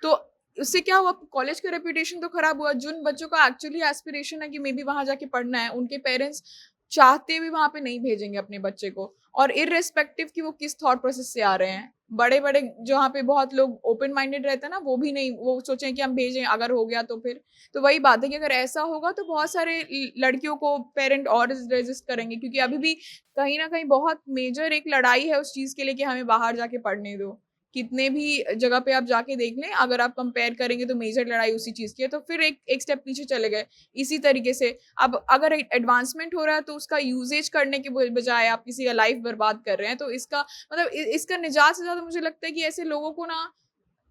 तो उससे क्या हुआ, कॉलेज का रेपुटेशन तो खराब हुआ। जिन बच्चों का एक्चुअली एस्पिरेशन है कि मे बी वहां जाके पढ़ना है, उनके पेरेंट्स चाहते भी वहां पे नहीं भेजेंगे अपने बच्चे को, और इररेस्पेक्टिव कि वो किस थॉट प्रोसेस से आ रहे हैं। बड़े बड़े जहाँ पे बहुत लोग ओपन माइंडेड रहते हैं ना, वो भी नहीं, वो सोचें कि हम भेजें, अगर हो गया तो फिर। तो वही बात है कि अगर ऐसा होगा तो बहुत सारे लड़कियों को पेरेंट और रेजिस्ट करेंगे, क्योंकि अभी भी कहीं ना कहीं बहुत मेजर एक लड़ाई है उस चीज के लिए कि हमें बाहर जाके पढ़ने दो। कितने भी जगह पे आप जाके देख लें, अगर आप कंपेयर करेंगे तो मेजर लड़ाई उसी चीज की है। तो फिर एक स्टेप पीछे चले गए। इसी तरीके से अब अगर एडवांसमेंट हो रहा है तो उसका यूजेज करने के बजाय आप किसी का लाइफ बर्बाद कर रहे हैं, तो इसका मतलब इसका निजात से ज्यादा मुझे लगता है कि ऐसे लोगों को ना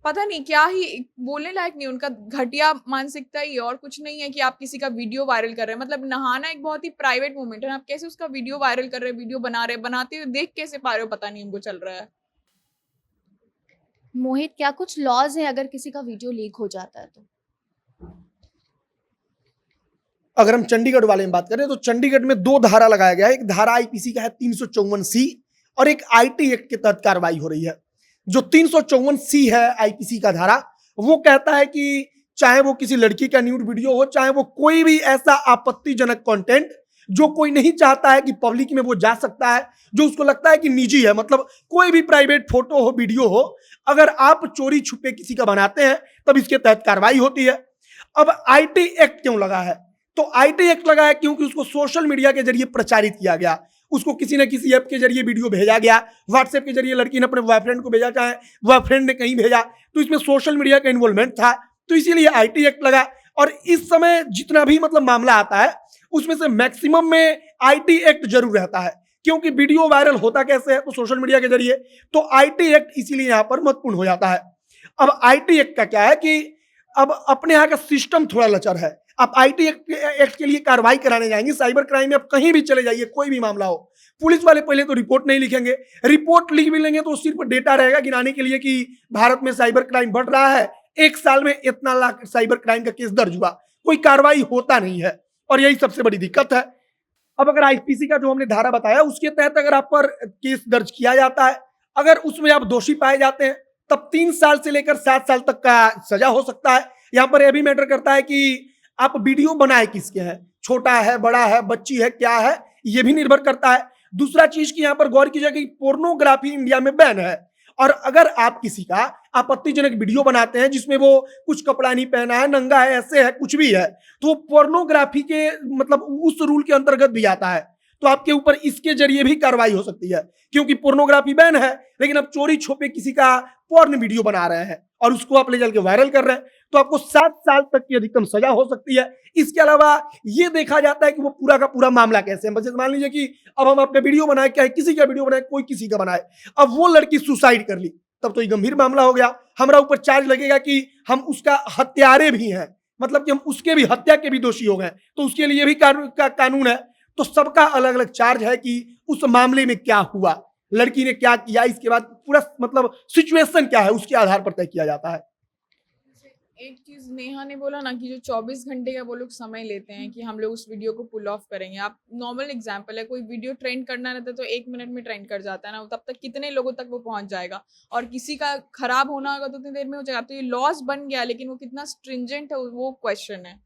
पता नहीं क्या ही बोलने लायक नहीं, उनका घटिया मानसिकता ही, और कुछ नहीं है कि आप किसी का वीडियो वायरल कर रहे हैं। मतलब नहाना एक बहुत ही प्राइवेट मोमेंट है, आप कैसे उसका वीडियो वायरल कर रहे हैं, वीडियो बना रहे हैं, बनाते हुए देख कैसे पा रहे हो, पता नहीं हमको चल रहा है। मोहित, क्या कुछ लॉज हैं अगर किसी का वीडियो लीक हो जाता है तो? अगर हम चंडीगढ़ वाले में बात करें तो चंडीगढ़ में 2 धारा लगाया गया है। एक धारा आईपीसी का है 354C और एक आईटी एक्ट के तहत कार्रवाई हो रही है। जो 354C है आईपीसी का धारा, वो कहता है कि चाहे वो किसी लड़की का न्यूड वीडियो हो, चाहे वो कोई भी ऐसा आपत्तिजनक कंटेंट जो कोई नहीं चाहता है कि पब्लिक में वो जा सकता है, जो उसको लगता है कि निजी है, मतलब कोई भी प्राइवेट फोटो हो, वीडियो हो, अगर आप चोरी छुपे किसी का बनाते हैं तब इसके तहत कार्रवाई होती है। अब आईटी एक्ट क्यों लगा है? तो आईटी एक्ट लगा है क्योंकि उसको सोशल मीडिया के जरिए प्रचारित किया गया, उसको किसी न किसी ऐप के जरिए वीडियो भेजा गया, व्हाट्सएप के जरिए लड़की ने अपने बॉयफ्रेंड को भेजा, चाहे बॉयफ्रेंड ने कहीं भेजा, तो इसमें सोशल मीडिया का इन्वॉल्वमेंट था, तो इसीलिए आईटी एक्ट लगा। और इस समय जितना भी मतलब मामला आता है उसमें से मैक्सिमम में आईटी एक्ट जरूर रहता है, क्योंकि वीडियो वायरल होता कैसे है? तो सोशल मीडिया के जरिए, तो आईटी एक्ट इसीलिए यहाँ पर महत्वपूर्ण हो जाता है। अब आईटी एक्ट का क्या है कि अब अपने यहाँ का सिस्टम थोड़ा लचर है। आप आईटी एक्ट के लिए कार्रवाई कराने जाएंगे, साइबर क्राइम में आप कहीं भी चले जाइए, कोई भी मामला हो, पुलिस वाले पहले तो रिपोर्ट नहीं लिखेंगे, रिपोर्ट लिख भी लेंगे तो सिर्फ डेटा रहेगा गिनाने के लिए कि भारत में साइबर क्राइम बढ़ रहा है, 1 साल में इतना लाख साइबर क्राइम का केस दर्ज हुआ, कोई कार्रवाई होता नहीं है, और यही सबसे बड़ी दिक्कत है। अब अगर आईपीसी का जो हमने धारा बताया उसके तहत अगर आप पर केस दर्ज किया जाता है, अगर उसमें आप दोषी पाए जाते हैं, तब 3 साल से लेकर 7 साल तक का सजा हो सकता है। यहाँ पर यह भी मैटर करता है कि आप वीडियो बनाए किसके हैं, छोटा है, बड़ा है, बच्ची है, क्या है, ये भी निर्भर करता है। दूसरा चीज की यहाँ पर गौर कीजिए कि पोर्नोग्राफी इंडिया में बैन है, और अगर आप किसी का आपत्तिजनक वीडियो बनाते हैं जिसमें वो कुछ कपड़ा नहीं पहना है, नंगा है, ऐसे है, कुछ भी है, तो वो पोर्नोग्राफी के मतलब उस रूल के अंतर्गत भी आता है, तो आपके ऊपर इसके जरिए भी कार्रवाई हो सकती है, क्योंकि पोर्नोग्राफी बैन है, लेकिन अब चोरी छुपे किसी का पोर्न वीडियो बना रहे हैं और उसको आप ले चल के वायरल कर रहे हैं, तो आपको 7 साल तक की अधिकतम सजा हो सकती है। इसके अलावा ये देखा जाता है कि वो पूरा का पूरा मामला कैसे है। बस मान लीजिए कि अब हम अपने वीडियो बनाए, क्या है, किसी का वीडियो बनाए, कोई किसी का बनाए, अब वो लड़की सुसाइड कर ली, तब तो ये गंभीर मामला हो गया, हमारा ऊपर चार्ज लगेगा कि हम उसका हत्यारे भी हैं, मतलब कि हम उसके भी हत्या के भी दोषी हो गए, तो उसके लिए भी कानून है। तो सबका अलग अलग चार्ज है कि उस मामले में क्या हुआ, लड़की ने क्या किया, इसके बाद पूरा मतलब सिचुएशन क्या है उसके आधार पर तय किया जाता है। एक चीज नेहा ने बोला ना कि जो 24 घंटे का वो लोग समय लेते हैं कि हम लोग उस वीडियो को पुल ऑफ करेंगे। आप नॉर्मल एग्जांपल है, कोई वीडियो ट्रेंड करना रहता है तो 1 मिनट में ट्रेंड कर जाता है ना, तब तक कितने लोगों तक वो पहुंच जाएगा, और किसी का खराब होना होगा तो उतनी देर में हो जाएगा। तो ये लॉस बन गया, लेकिन वो कितना स्ट्रिंजेंट है वो क्वेश्चन है।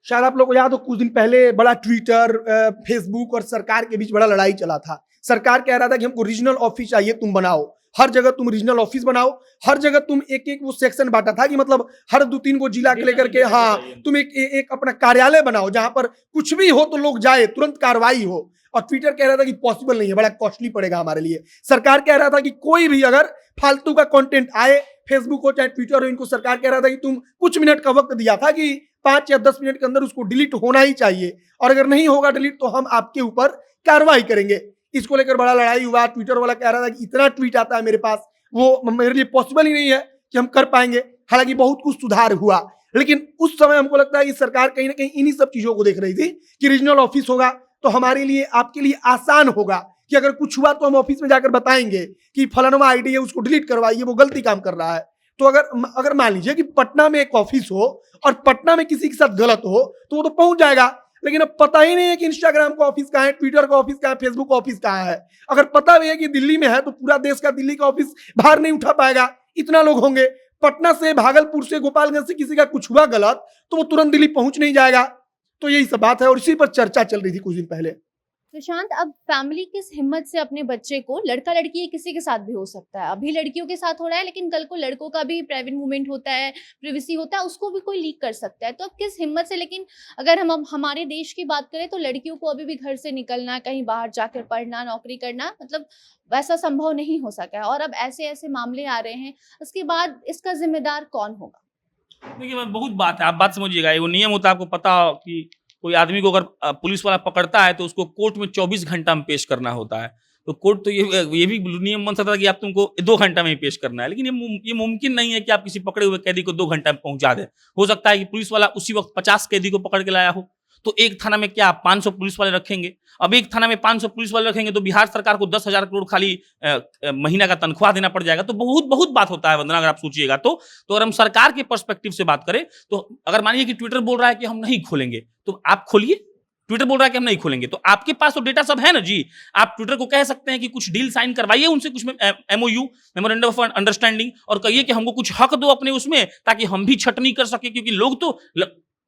शायद आप लोग को याद हो, कुछ दिन पहले बड़ा ट्विटर, फेसबुक और सरकार के बीच बड़ा लड़ाई चला था। सरकार कह रहा था कि हमको रीजनल ऑफिस चाहिए, तुम बनाओ, हर जगह तुम रीजनल ऑफिस बनाओ, हर जगह तुम एक वो सेक्शन बांटा था कि मतलब हर 2-3 को जिला के लेकर के, हाँ, तुम एक अपना कार्यालय बनाओ जहां पर कुछ भी हो तो लोग जाए, तुरंत कार्रवाई हो। और ट्विटर कह रहा था कि पॉसिबल नहीं है, बड़ा कॉस्टली पड़ेगा हमारे लिए। सरकार कह रहा था कि कोई भी अगर फालतू का कंटेंट आए, फेसबुक हो चाहे ट्विटर हो, इनको सरकार कह रहा था कि तुम कुछ मिनट का वक्त दिया था कि 5 या 10 मिनट के अंदर उसको डिलीट होना ही चाहिए, और अगर नहीं होगा डिलीट तो हम आपके ऊपर कार्रवाई करेंगे। इसको लेकर बड़ा लड़ाई हुआ। ट्विटर वाला कह रहा था कि इतना ट्वीट आता है मेरे पास, वो मेरे लिए पॉसिबल ही नहीं है कि हम कर पाएंगे। हालांकि बहुत कुछ सुधार हुआ, लेकिन उस समय हमको लगता है कि सरकार कहीं ना कहीं इन्हीं सब चीजों को देख रही थी कि रीजनल ऑफिस होगा तो हमारे लिए, आपके लिए आसान होगा कि अगर कुछ हुआ तो हम ऑफिस में जाकर बताएंगे कि फलाना आईडी है, उसको डिलीट करवाइए, वो गलती काम कर रहा है। तो अगर मान लीजिए कि पटना में एक ऑफिस हो और पटना में किसी के साथ गलत हो तो वो तो पहुंच जाएगा, लेकिन अब पता ही नहीं है कि इंस्टाग्राम का ऑफिस कहाँ है, ट्विटर का ऑफिस कहाँ है, फेसबुक का ऑफिस कहाँ है। अगर पता भी है कि दिल्ली में है तो पूरा देश का दिल्ली का ऑफिस बाहर नहीं उठा पाएगा, इतना लोग होंगे। पटना से, भागलपुर से, गोपालगंज से किसी का कुछ हुआ गलत तो वो तुरंत दिल्ली पहुंच नहीं जाएगा। तो यही सब बात है, और इसी पर चर्चा चल रही थी कुछ दिन पहले। सुशांत, अब फैमिली किस हिम्मत से अपने बच्चे को, लड़का लड़की किसी के साथ भी हो सकता है, अभी लड़कियों के साथ हो रहा है, लेकिन कल को लड़कों का भी प्राइवेट मूवमेंट होता है, प्रिवेसी होता है, उसको भी कोई लीक कर सकता है। तो अब किस हिम्मत से, लेकिन अगर हम हमारे देश की बात करें तो लड़कियों को अभी भी घर से निकलना, कहीं बाहर जाकर पढ़ना, नौकरी करना, मतलब वैसा संभव नहीं हो सका है, और अब ऐसे ऐसे मामले आ रहे हैं, उसके बाद इसका जिम्मेदार कौन होगा? देखिए, बहुत बात है, आप बात समझिएगा। वो नियम होता है, आपको पता हो कि कोई आदमी को अगर पुलिस वाला पकड़ता है तो उसको कोर्ट में 24 घंटा में पेश करना होता है। तो कोर्ट तो ये भी नियम बन सकता है कि आप तुमको 2 घंटा में ही पेश करना है, लेकिन ये मुमकिन नहीं है कि आप किसी पकड़े हुए कैदी को 2 घंटा में पहुंचा दें। हो सकता है कि पुलिस वाला उसी वक्त 50 कैदी को पकड़ के लाया हो, तो एक थाना में क्या 500 पुलिस वाले रखेंगे। अब एक थाना में 500 पुलिस वाले रखेंगे तो बिहार सरकार को 10,000 करोड़ खाली महीना का तनख्वाह देना पड़ जाएगा। तो बहुत बात होता है वंदना, अगर आप सोचिएगा तो अगर हम सरकार के पर्सपेक्टिव से बात करें तो अगर मानिए कि ट्विटर बोल रहा है कि हम नहीं खोलेंगे, तो आप खोलिए। ट्विटर बोल रहा है कि हम नहीं खोलेंगे, तो आपके पास तो डेटा सब है ना जी। आप ट्विटर को कह सकते हैं कि कुछ डील साइन करवाइए उनसे, कुछ MOU, मेमोरेंडम ऑफ अंडरस्टैंडिंग, और कहिए कि हमको कुछ हक दो अपने उसमें, ताकि हम भी छटनी कर सके। क्योंकि लोग तो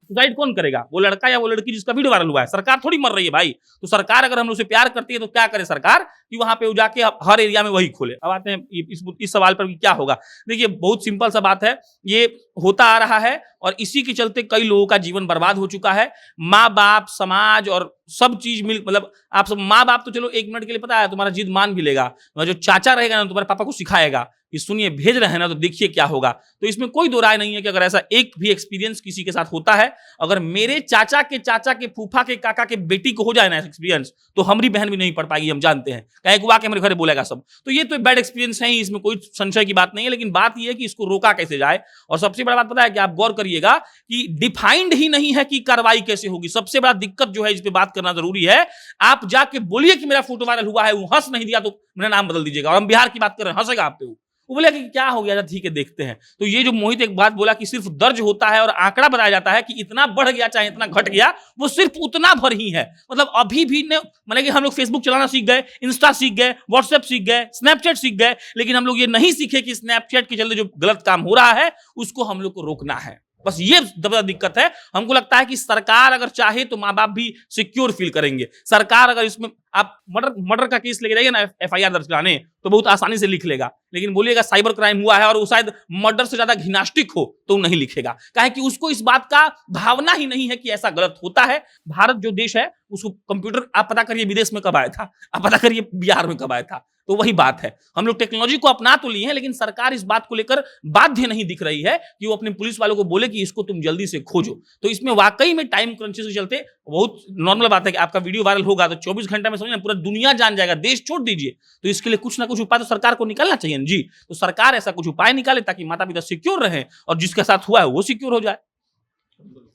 सुसाइड कौन करेगा, वो लड़का या वो लड़की जिसका वीडियो वायरल हुआ है। सरकार थोड़ी मर रही है भाई। तो सरकार अगर हम लोग से प्यार करती है तो क्या करे सरकार, कि वहां पे जाके हर एरिया में वही खोले। अब आते हैं इस सवाल पर कि क्या होगा। देखिए बहुत सिंपल सा बात है, ये होता आ रहा है और इसी के चलते कई लोगों का जीवन बर्बाद हो चुका है। माँ बाप, समाज और सब चीज मिल, मतलब आप सब, माँ बाप तो चलो 1 मिनट के लिए पता है तुम्हारा जिद मान भी लेगा, जो चाचा रहेगा ना तुम्हारे पापा को सिखाएगा कि सुनिए भेज रहे हैं ना तो देखिए क्या होगा। तो इसमें कोई दो राय नहीं है कि अगर ऐसा एक भी एक्सपीरियंस किसी के साथ होता है, अगर मेरे चाचा के फूफा के काका के बेटी को हो जाए ना एक्सपीरियंस, तो हमारी बहन भी नहीं पढ़ पाएगी, हम जानते हैं, कहीं हुआ के मेरे घर बोलेगा सब। तो ये तो बैड एक्सपीरियंस है ही, इसमें कोई संशय की बात नहीं है। लेकिन बात यह है कि इसको रोका कैसे जाए। और सबसे बड़ा बात पता है कि आप गौर करिएगा कि डिफाइंड ही नहीं है कि कार्रवाई कैसे होगी। सबसे बड़ा दिक्कत जो है, इस पे बात करना जरूरी है। आप जाके बोलिए कि मेरा फोटो वायरल हुआ है, वो हंस नहीं दिया तो मेरा नाम बदल दीजिएगा। और हम बिहार की बात कर रहे हैं, हंसेगा आप पे, वो बोले कि क्या हो गया, ठीक है देखते हैं। तो ये जो मोहित एक बात बोला कि सिर्फ दर्ज होता है और आंकड़ा बताया जाता है कि इतना बढ़ गया चाहे इतना घट गया, वो सिर्फ उतना भर ही है। मतलब अभी भी माने कि हम लोग फेसबुक चलाना सीख गए, इंस्टा सीख गए, व्हाट्सएप सीख गए, स्नैपचैट सीख गए, लेकिन हम लोग ये नहीं सीखे कि स्नैपचैट के चलते जो गलत काम हो रहा है उसको हम लोग को रोकना है। बस ये ज्यादा दिक्कत है। हमको लगता है कि सरकार अगर चाहे तो माँ बाप भी सिक्योर फील करेंगे। सरकार अगर इसमें, आप मर्डर का केस लेके जाइए ना FIR दर्ज कराने, तो बहुत आसानी से लिख लेगा। लेकिन बोलिएगा साइबर क्राइम हुआ है और वो शायद मर्डर से ज्यादा घिनास्टिक हो, तो नहीं लिखेगा। काहे कि उसको इस बात का भावना ही नहीं है कि ऐसा गलत होता है। भारत जो देश है उसको कंप्यूटर, आप पता करिए विदेश में कब आया था, आप पता करिए बिहार में कब आया था। तो वही बात है, हम लोग टेक्नोलॉजी को अपना तो लिए हैं, लेकिन सरकार इस बात को लेकर बाध्य नहीं दिख रही है कि वो अपने पुलिस वालों को बोले कि इसको तुम जल्दी से खोजो। तो इसमें वाकई में टाइम क्रंचेस के चलते बहुत नॉर्मल बात है कि आपका वीडियो वायरल होगा तो 24 घंटे में समझिए पूरा दुनिया जान जाएगा, देश छोड़ दीजिए। तो इसके लिए कुछ ना कुछ उपाय तो सरकार को निकालना चाहिए जी। तो सरकार ऐसा कुछ उपाय निकाले ताकि माता पिता सिक्योर रहे और जिसके साथ हुआ है वो सिक्योर हो जाए।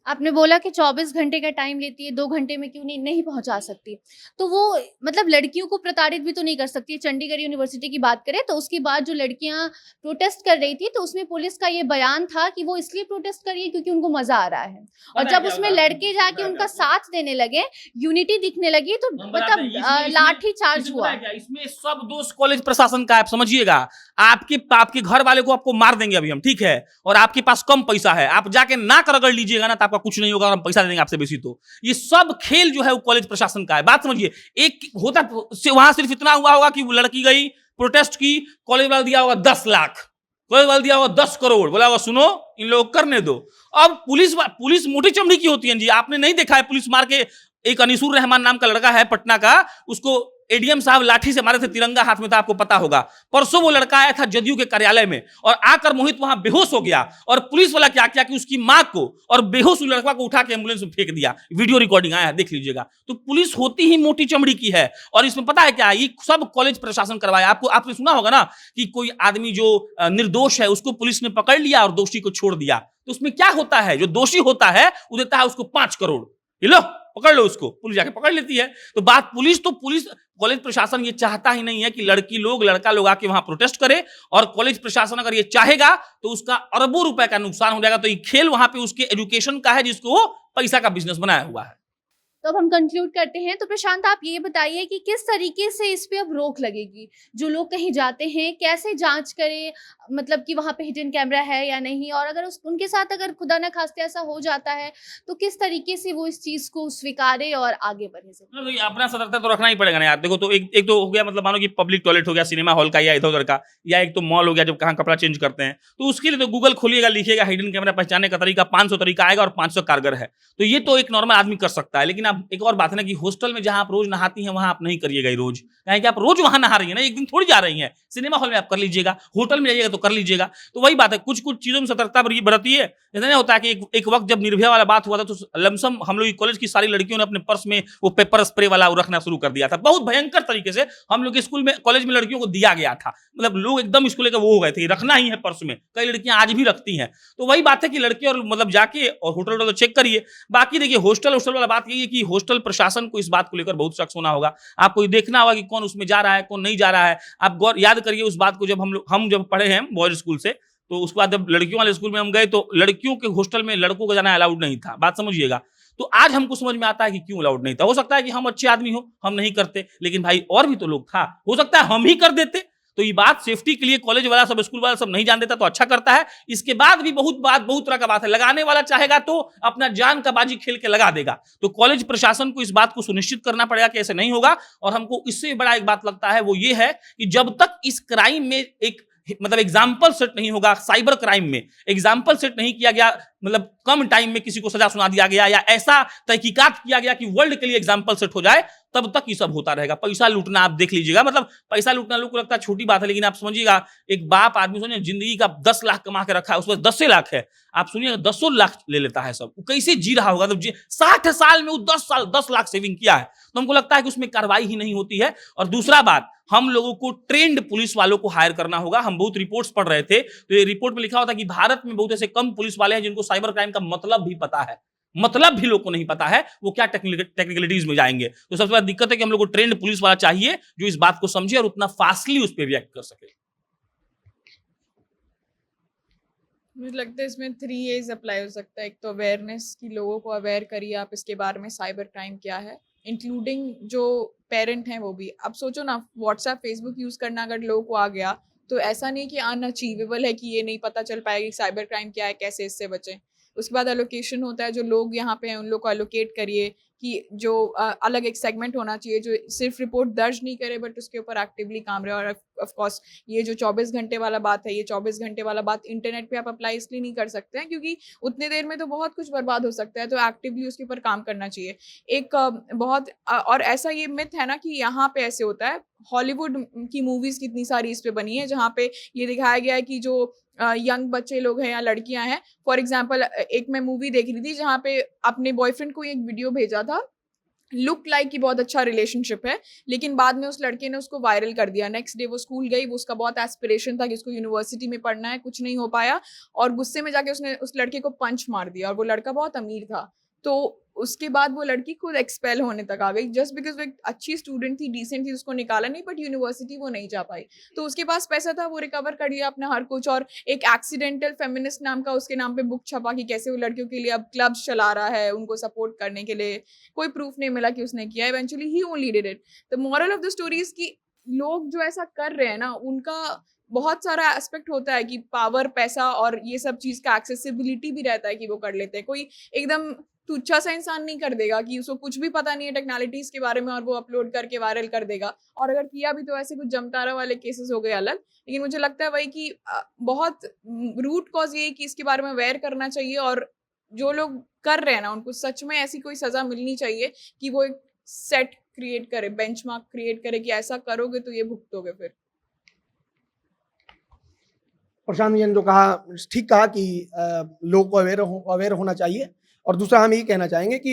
आपने बोला कि 24 घंटे का टाइम लेती है, 2 घंटे में क्यों नहीं पहुंचा सकती? तो वो मतलब लड़कियों को प्रताड़ित भी तो नहीं कर सकती। चंडीगढ़ यूनिवर्सिटी की बात करें तो उसके बाद जो लड़कियां प्रोटेस्ट कर रही थी, तो उसमें पुलिस का ये बयान था कि वो इसलिए प्रोटेस्ट कर रही है क्योंकि उनको मजा आ रहा है। और जब उसमें लड़के जाके उनका साथ देने लगे, यूनिटी दिखने लगी, तो मतलब लाठी चार्ज हुआ। इसमें सब दोष कॉलेज प्रशासन का है, आप समझिएगा। आपके घर वाले को आपको मार देंगे अभी हम, ठीक है, और आपके पास कम पैसा है, आप जाके नाक रगड़ लीजिएगा ना तो आपका कुछ नहीं होगा और हम पैसा देंगे आपसे बेसी। तो ये सब खेल जो है वो कॉलेज प्रशासन का है। बात समझिए, एक होता वहां सिर्फ इतना हुआ होगा कि वो लड़की गई प्रोटेस्ट की, कॉलेज वाला दिया होगा 10 लाख, कॉलेज वाला दिया होगा 10 करोड़, बोला होगा सुनो इन लोग करने दो। अब पुलिस मोटी चमड़ी की होती है जी। आपने नहीं देखा है पुलिस मार के, एक अनीसुर रहमान नाम का लड़का है पटना का, उसको एडीएम साहब लाठी से मारे थे, तिरंगा हाथ में था, आपको पता होगा। परसों वो लड़का आया था जदयू के कार्यालय में और आकर मोहित वहां बेहोश हो गया और पुलिस वाला क्या किया कि उसकी मां को और बेहोश लड़का को उठा के एम्बुलेंस में फेंक दिया। वीडियो रिकॉर्डिंग आया है, देख लीजिएगा। तो पुलिस होती ही मोटी चमड़ी की है और इसमें पता है क्या, ये सब कॉलेज प्रशासन करवाया। आपने सुना होगा ना कि कोई आदमी जो निर्दोष है उसको पुलिस ने पकड़ लिया और दोषी को छोड़ दिया। तो उसमें क्या होता है, जो दोषी होता है वो देता है उसको 5 करोड़, लो पकड़ लो उसको, पुलिस जाके पकड़ लेती है। तो पुलिस कॉलेज प्रशासन ये चाहता ही नहीं है कि लड़का लोग आके वहां प्रोटेस्ट करे। और कॉलेज प्रशासन अगर ये चाहेगा तो उसका अरबों रुपए का नुकसान हो जाएगा। तो ये खेल वहां पे उसके एजुकेशन का है जिसको वो पैसा का बिजनेस बनाया हुआ है। तो अब हम कंक्लूड करते हैं। तो प्रशांत, आप ये बताइए कि किस तरीके से इस पे अब रोक लगेगी? जो लोग कहीं जाते हैं कैसे जांच करें, मतलब कि वहां पे हिडन कैमरा है या नहीं, और अगर उनके साथ अगर खुदा न खास्ते ऐसा हो जाता है तो किस तरीके से वो इस चीज को स्वीकारे और आगे बढ़े? अपना सतर्कता तो रखना ही पड़ेगा ना यार। देखो, तो एक तो हो गया, मतलब मानो कि पब्लिक टॉयलेट हो गया, सिनेमा हॉल का या इधर उधर का, या एक तो मॉल हो गया जब कहाँ कपड़ा चेंज करते हैं, तो उसके लिए तो गूगल खोलिएगा, लिखिएगा हिडन कैमरा पहचानने का तरीका, 500 तरीका आएगा और 500 कारगर है। तो ये तो एक नॉर्मल आदमी कर सकता है। लेकिन अब एक और बात है ना कि हॉस्टल में जहां आप रोज नहाती हैं वहां आप नहीं करिएगा रोज, कि आप रोज वहां नहा रही है ना, एक दिन थोड़ी जा रही हैं। सिनेमा हॉल में आप कर लीजिएगा, होटल में जाइएगा तो कर लीजिएगा। तो वही बात है, कुछ चीजों में सतर्कता बरती है। जैसे नहीं होता है कि एक वक्त जब निर्भया वाला बात हुआ था तो लमसम हम लोग कॉलेज की सारी लड़कियों ने अपने पर्स में वो पेपर स्प्रे वाला रखना शुरू कर दिया था। बहुत भयंकर तरीके से हम लोग के स्कूल में, कॉलेज में लड़कियों को दिया गया था। मतलब लोग एकदम इसको लेकर वो हो गए थे, रखना ही है पर्स में। कई लड़कियां आज भी रखती हैं। तो वही बात है कि लड़के और मतलब जाके और होटल तो चेक करिए। बाकी देखिए, हॉस्टल वाला बात यही है कि हॉस्टल प्रशासन को इस बात को लेकर बहुत सख्त होना होगा। आपको देखना होगा कि कौन उसमें जा रहा है, कौन नहीं जा रहा है। आप गौर याद करिए उस बात को, जब हम जब पढ़े हैं बॉयज स्कूल से, तो उसके बाद जब लड़कियों वाले स्कूल में हम गए तो लड़कियों के हॉस्टल में लड़कों को जाना अलाउड नहीं था। बात समझिएगा। तो आज हमको समझ में आता है कि क्यों अलाउड नहीं था। हो सकता है कि हम अच्छे आदमी हो, हम नहीं करते, लेकिन भाई और भी तो लोग था, हो सकता है हम ही कर देते। तो ये बात सेफ्टी के लिए कॉलेज वाला सब, स्कूल वाला सब नहीं जान देता तो अच्छा करता है। इसके बाद भी बहुत तरह का बात है, लगाने वाला चाहेगा तो अपना जान का बाजी खेल के लगा देगा। तो कॉलेज प्रशासन को इस बात को सुनिश्चित करना पड़ेगा कि ऐसे नहीं होगा। और हमको इससे बड़ा एक बात लगता है वो ये है कि जब तक इस क्राइम में एक मतलब एग्जाम्पल सेट नहीं होगा, साइबर क्राइम में एग्जाम्पल सेट नहीं किया गया, मतलब कम टाइम में किसी को सजा सुना दिया गया या ऐसा तहकीकात किया गया कि वर्ल्ड के लिए एग्जाम्पल सेट हो जाए, तब तक ये सब होता रहेगा। पैसा लूटना आप देख लीजिएगा, मतलब पैसा लूटना लोगों को लगता है छोटी बात है, लेकिन आप समझिएगा एक बाप आदमी सोचिए जिंदगी का 10 लाख कमा के रखा है, उसमें 10 लाख है, आप सुनिएगा 10 लाख ले लेता है सब, वो कैसे जी रहा होगा। तो 60 साल में वो 10 लाख सेविंग किया है, तो हमको लगता है कि उसमें कार्रवाई ही नहीं होती है। और दूसरा बात, हम लोगों को ट्रेंड पुलिस वालों को हायर करना होगा। हम बहुत रिपोर्ट्स पढ़ रहे थे, तो ये रिपोर्ट में लिखा होता है कि भारत में बहुत ऐसे कम पुलिस वाले हैं जिनको साइबर क्राइम का मतलब भी पता है, मतलब भी लोग को नहीं पता है, वो क्या टेक्निकलिटीज में जाएंगे। तो सबसे बड़ी दिक्कत है कि हम लोग को ट्रेंड पुलिस वाला चाहिए जो इस बात को समझे और उतना फास्टली उस पर रिएक्ट कर सके। मुझे लगता है इसमें 3 एज अप्लाई हो सकता है। एक तो अवेयरनेस की, लोगों को अवेयर करिए आप इसके बारे में, साइबर क्राइम क्या है, इंक्लूडिंग जो पेरेंट हैं वो भी। अब सोचो ना, व्हाट्सएप फेसबुक यूज़ करना अगर लोगों को आ गया तो ऐसा नहीं कि अनअचीवेबल है कि ये नहीं पता चल पाएगा कि साइबर क्राइम क्या है, कैसे इससे बचें। उसके बाद एलोकेशन होता है, जो लोग यहाँ पे हैं उन लोग को एलोकेट करिए कि जो अलग एक सेगमेंट होना चाहिए जो सिर्फ रिपोर्ट दर्ज नहीं करे बट उसके ऊपर एक्टिवली काम रहे। और ऑफ कोर्स ये जो 24 घंटे वाला बात है, ये 24 घंटे वाला बात इंटरनेट पे आप अप्लाई इसलिए नहीं कर सकते हैं क्योंकि उतने देर में तो बहुत कुछ बर्बाद हो सकता है, तो एक्टिवली उसके ऊपर काम करना चाहिए। एक बहुत और ऐसा ये मिथ है ना कि यहाँ पे ऐसे होता है, हॉलीवुड की मूवीज़ कितनी सारी इस पे बनी है जहाँ पे ये दिखाया गया है कि जो यंग बच्चे लोग हैं या लड़कियां हैं, फॉर एग्जांपल एक मैं मूवी देख रही थी जहाँ पे अपने बॉयफ्रेंड को एक वीडियो भेजा था, लुक लाइक कि बहुत अच्छा रिलेशनशिप है, लेकिन बाद में उस लड़के ने उसको वायरल कर दिया। नेक्स्ट डे वो स्कूल गई, वो उसका बहुत एस्पिरेशन था कि उसको यूनिवर्सिटी में पढ़ना है, कुछ नहीं हो पाया और गुस्से में जाके उसने उस लड़के को पंच मार दिया और वो लड़का बहुत अमीर था। तो उसके बाद वो लड़की खुद एक्सपेल होने तक आ गई जस्ट बिकॉज वो एक अच्छी स्टूडेंट थी, डिसेंट थी, उसको निकाला नहीं बट यूनिवर्सिटी वो नहीं जा पाई। तो उसके पास पैसा था, वो रिकवर कर लिया अपना हर कुछ। और एक एक्सीडेंटल फेमिनिस्ट नाम का उसके नाम पे बुक छपा कि कैसे वो लड़कियों के लिए अब क्लब्स चला रहा है उनको सपोर्ट करने के लिए। कोई प्रूफ नहीं मिला कि उसने किया, eventually he only did it. The moral of the story is कि लोग जो ऐसा कर रहे हैं ना, उनका बहुत सारा एस्पेक्ट होता है कि पावर, पैसा और ये सब चीज़ का एक्सेसिबिलिटी भी रहता है कि वो कर लेते हैं। कोई एकदम तुच्छा सा इंसान नहीं कर देगा कि उसको कुछ भी पता नहीं है टेक्नोलॉजीज के बारे में और वो अपलोड करके वायरल कर देगा। और अगर किया भी तो ऐसे कुछ जमतारा वाले केसेस हो गए अलग। लेकिन मुझे लगता है वही कि बहुत रूट कॉज ये है कि इसके बारे में अवेयर करना चाहिए और जो लोग कर रहे हैं ना उनको सच में ऐसी कोई सजा मिलनी चाहिए कि वो एक सेट क्रिएट करे, बेंचमार्क क्रिएट करे कि ऐसा करोगे तो ये भुगतोगे फिर। प्रशांत जी ने जो कहा ठीक कहा कि लोगों को अवेयर होना चाहिए। और दूसरा हम ये कहना चाहेंगे कि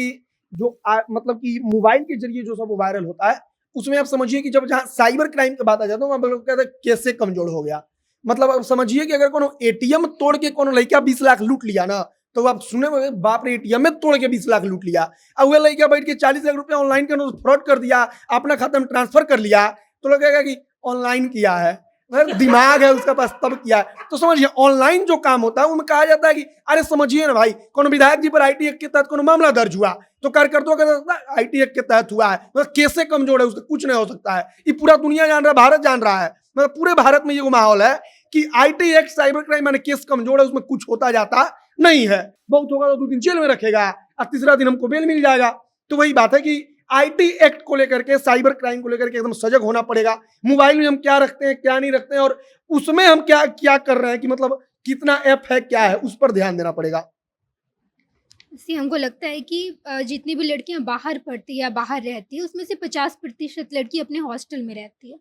जो मतलब कि मोबाइल के जरिए जो सब वायरल होता है उसमें आप समझिए कि जब जहाँ साइबर क्राइम की बात आ जाता है वहाँ लोग कहते हैं कैसे कमजोर हो गया। मतलब अब समझिए कि अगर कोनो एटीएम तोड़ के कोनो लड़का 20 लाख लूट लिया ना, तो आप सुने बाप रे एटीएम में तोड़ के 20 लाख लूट लिया। अब वह लड़का बैठ के 40 लाख रुपया ऑनलाइन के फ्रॉड कर दिया, अपना खाता में ट्रांसफर कर लिया, तो लोग कहेगा कि ऑनलाइन किया है, दिमाग है उसका पास तब किया है। तो समझिए ऑनलाइन जो काम होता है उनमें कहा जाता है कि अरे समझिए ना भाई, कोनो विधायक जी पर आईटी एक्ट के तहत कोनो मामला दर्ज हुआ तो कार्यकर्ताओं का आईटी एक्ट के तहत हुआ है, मतलब कैसे कमजोर है उसका कुछ नहीं हो सकता है। ये पूरा दुनिया जान रहा है, भारत जान रहा है, मतलब पूरे भारत में ये माहौल है कि आईटी एक्ट साइबर क्राइम मैंने केस कमजोर है, उसमें कुछ होता जाता नहीं है। बहुत होगा तो 2 दिन जेल में रखेगा और तीसरा दिन हमको बेल मिल जाएगा। तो वही बात है कि आईटी एक्ट को लेकर के, साइबर क्राइम को लेकर के एकदम सजग होना पड़ेगा। मोबाइल में हम क्या रखते हैं क्या नहीं रखते हैं और उसमें हम क्या क्या कर रहे हैं कि मतलब कितना ऐप है क्या है, उस पर ध्यान देना पड़ेगा। इससे हमको लगता है कि जितनी भी लड़कियां बाहर पढ़ती है या बाहर रहती है उसमें से 50% लड़की अपने हॉस्टल में रहती है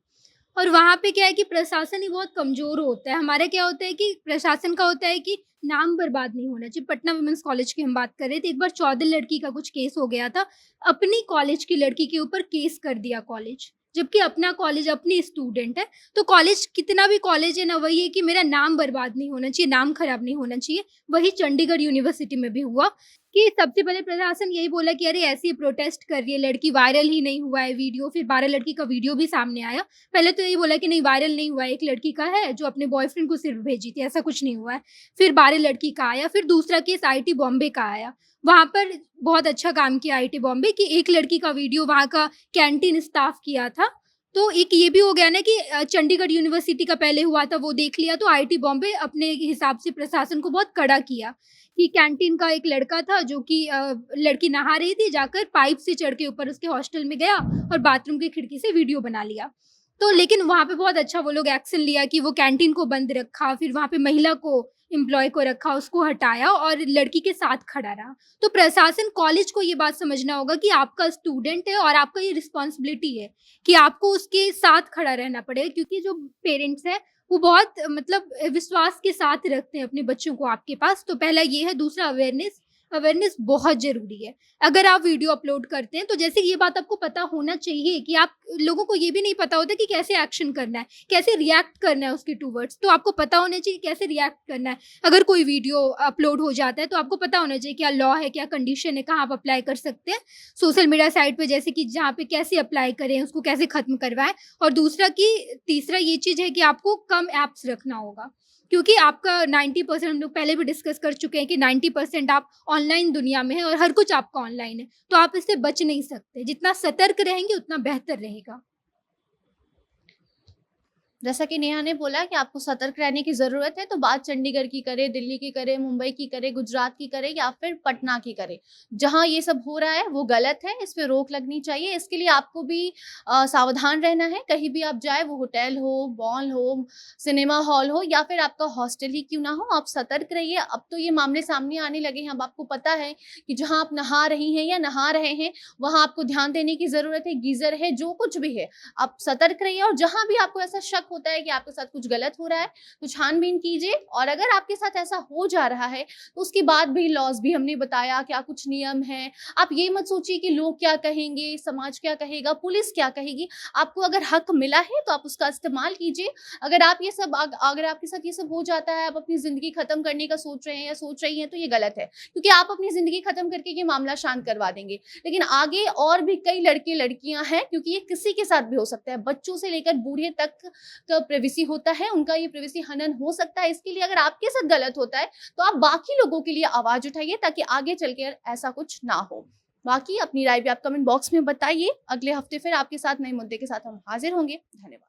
और वहाँ पे क्या है कि प्रशासन ही बहुत कमज़ोर होता है। हमारा क्या होता है कि प्रशासन का होता है कि नाम बर्बाद नहीं होना चाहिए। पटना वुमेंस कॉलेज की हम बात कर रहे थे, एक बार 14 लड़की का कुछ केस हो गया था, अपनी कॉलेज की लड़की के ऊपर केस कर दिया कॉलेज, जबकि अपना कॉलेज अपनी स्टूडेंट है। तो कॉलेज कितना भी कॉलेज है ना, वही है कि मेरा नाम बर्बाद नहीं होना चाहिए, नाम खराब नहीं होना चाहिए। वही चंडीगढ़ यूनिवर्सिटी में भी हुआ कि सबसे पहले प्रशासन यही बोला कि अरे ऐसी प्रोटेस्ट कर रही है लड़की, वायरल ही नहीं हुआ है वीडियो। फिर 12 लड़की का वीडियो भी सामने आया। पहले तो यही बोला कि नहीं वायरल नहीं हुआ है, एक लड़की का है जो अपने बॉयफ्रेंड को सिर्फ भेजी थी, ऐसा कुछ नहीं हुआ है। फिर 12 लड़की का आया। फिर दूसरा केस आईटी बॉम्बे का आया, वहाँ पर बहुत अच्छा काम किया आईटी बॉम्बे की एक लड़की का वीडियो वहाँ का कैंटीन स्टाफ किया था तो एक ये भी हो गया ना कि चंडीगढ़ यूनिवर्सिटी का पहले हुआ था, वो देख लिया, तो आईआईटी बॉम्बे अपने हिसाब से प्रशासन को बहुत कड़ा किया कि कैंटीन का एक लड़का था जो कि लड़की नहा रही थी, जाकर पाइप से चढ़ के ऊपर उसके हॉस्टल में गया और बाथरूम की खिड़की से वीडियो बना लिया। तो लेकिन वहाँ पे बहुत अच्छा वो लोग एक्शन लिया कि वो कैंटीन को बंद रखा, फिर वहाँ पे महिला को एम्प्लॉय को रखा, उसको हटाया और लड़की के साथ खड़ा रहा। तो प्रशासन, कॉलेज को ये बात समझना होगा कि आपका स्टूडेंट है और आपका ये रिस्पॉन्सिबिलिटी है कि आपको उसके साथ खड़ा रहना पड़ेगा, क्योंकि जो पेरेंट्स हैं वो बहुत मतलब विश्वास के साथ रखते हैं अपने बच्चों को आपके पास। तो पहला ये है। दूसरा अवेयरनेस, अवेयरनेस बहुत ज़रूरी है। अगर आप वीडियो अपलोड करते हैं तो जैसे ये बात आपको पता होना चाहिए कि आप लोगों को ये भी नहीं पता होता कि कैसे एक्शन करना है, कैसे रिएक्ट करना है उसके टूवर्ड्स। तो आपको पता होना चाहिए कैसे रिएक्ट करना है। अगर कोई वीडियो अपलोड हो जाता है तो आपको पता होना चाहिए क्या लॉ है, क्या कंडीशन है, कहाँ आप अप्लाई कर सकते हैं सोशल मीडिया साइट पे, जैसे कि जहाँ पे कैसे अप्लाई करें, उसको कैसे ख़त्म करवाएं। और तीसरा ये चीज़ है कि आपको कम ऐप्स रखना होगा, क्योंकि आपका 90%, हम लोग पहले भी डिस्कस कर चुके हैं कि 90% आप ऑनलाइन दुनिया में है और हर कुछ आपका ऑनलाइन है, तो आप इससे बच नहीं सकते। जितना सतर्क रहेंगे उतना बेहतर रहेगा। जैसा कि नेहा ने बोला कि आपको सतर्क रहने की ज़रूरत है, तो बात चंडीगढ़ की करें, दिल्ली की करें, मुंबई की करें, गुजरात की करें या फिर पटना की करें, जहाँ ये सब हो रहा है वो गलत है, इस पे रोक लगनी चाहिए। इसके लिए आपको भी सावधान रहना है। कहीं भी आप जाए, वो होटल हो, मॉल हो, सिनेमा हॉल हो या फिर आपका हॉस्टल ही क्यों ना हो, आप सतर्क रहिए। अब तो ये मामले सामने आने लगे हैं। अब आपको पता है कि जहाँ आप नहा रही हैं या नहा रहे हैं, वहाँ आपको ध्यान देने की ज़रूरत है। गीज़र है, जो कुछ भी है, आप सतर्क रहिए। और जहाँ भी आपको ऐसा शक होता है कि आपके साथ कुछ गलत हो रहा है, तो छानबीन कीजिए। और अगर आपके साथ ऐसा हो जा रहा है तो उसके बाद भी लॉज भी हमने बताया, क्या कुछ नियम है। आप ये मत सोचिए कि लोग क्या कहेंगे, समाज क्या कहेगा, पुलिस क्या कहेगी। आपको अगर हक मिला है तो आप उसका इस्तेमाल कीजिए। अगर आपके साथ ये सब हो जाता है, आप अपनी जिंदगी खत्म करने का सोच रहे हैं या सोच रही हैं, तो ये गलत है, क्योंकि आप अपनी जिंदगी खत्म करके ये मामला शांत करवा देंगे। लेकिन आगे और भी कई लड़के लड़कियां हैं, क्योंकि ये किसी के साथ भी हो सकता है। बच्चों से लेकर बूढ़े तक का प्राइवेसी होता है, उनका ये प्राइवेसी हनन हो सकता है। इसके लिए अगर आपके साथ गलत होता है तो आप बाकी लोगों के लिए आवाज उठाइए, ताकि आगे चलकर ऐसा कुछ ना हो। बाकी अपनी राय भी आप कमेंट बॉक्स में बताइए। अगले हफ्ते फिर आपके साथ नए मुद्दे के साथ हम हाजिर होंगे। धन्यवाद।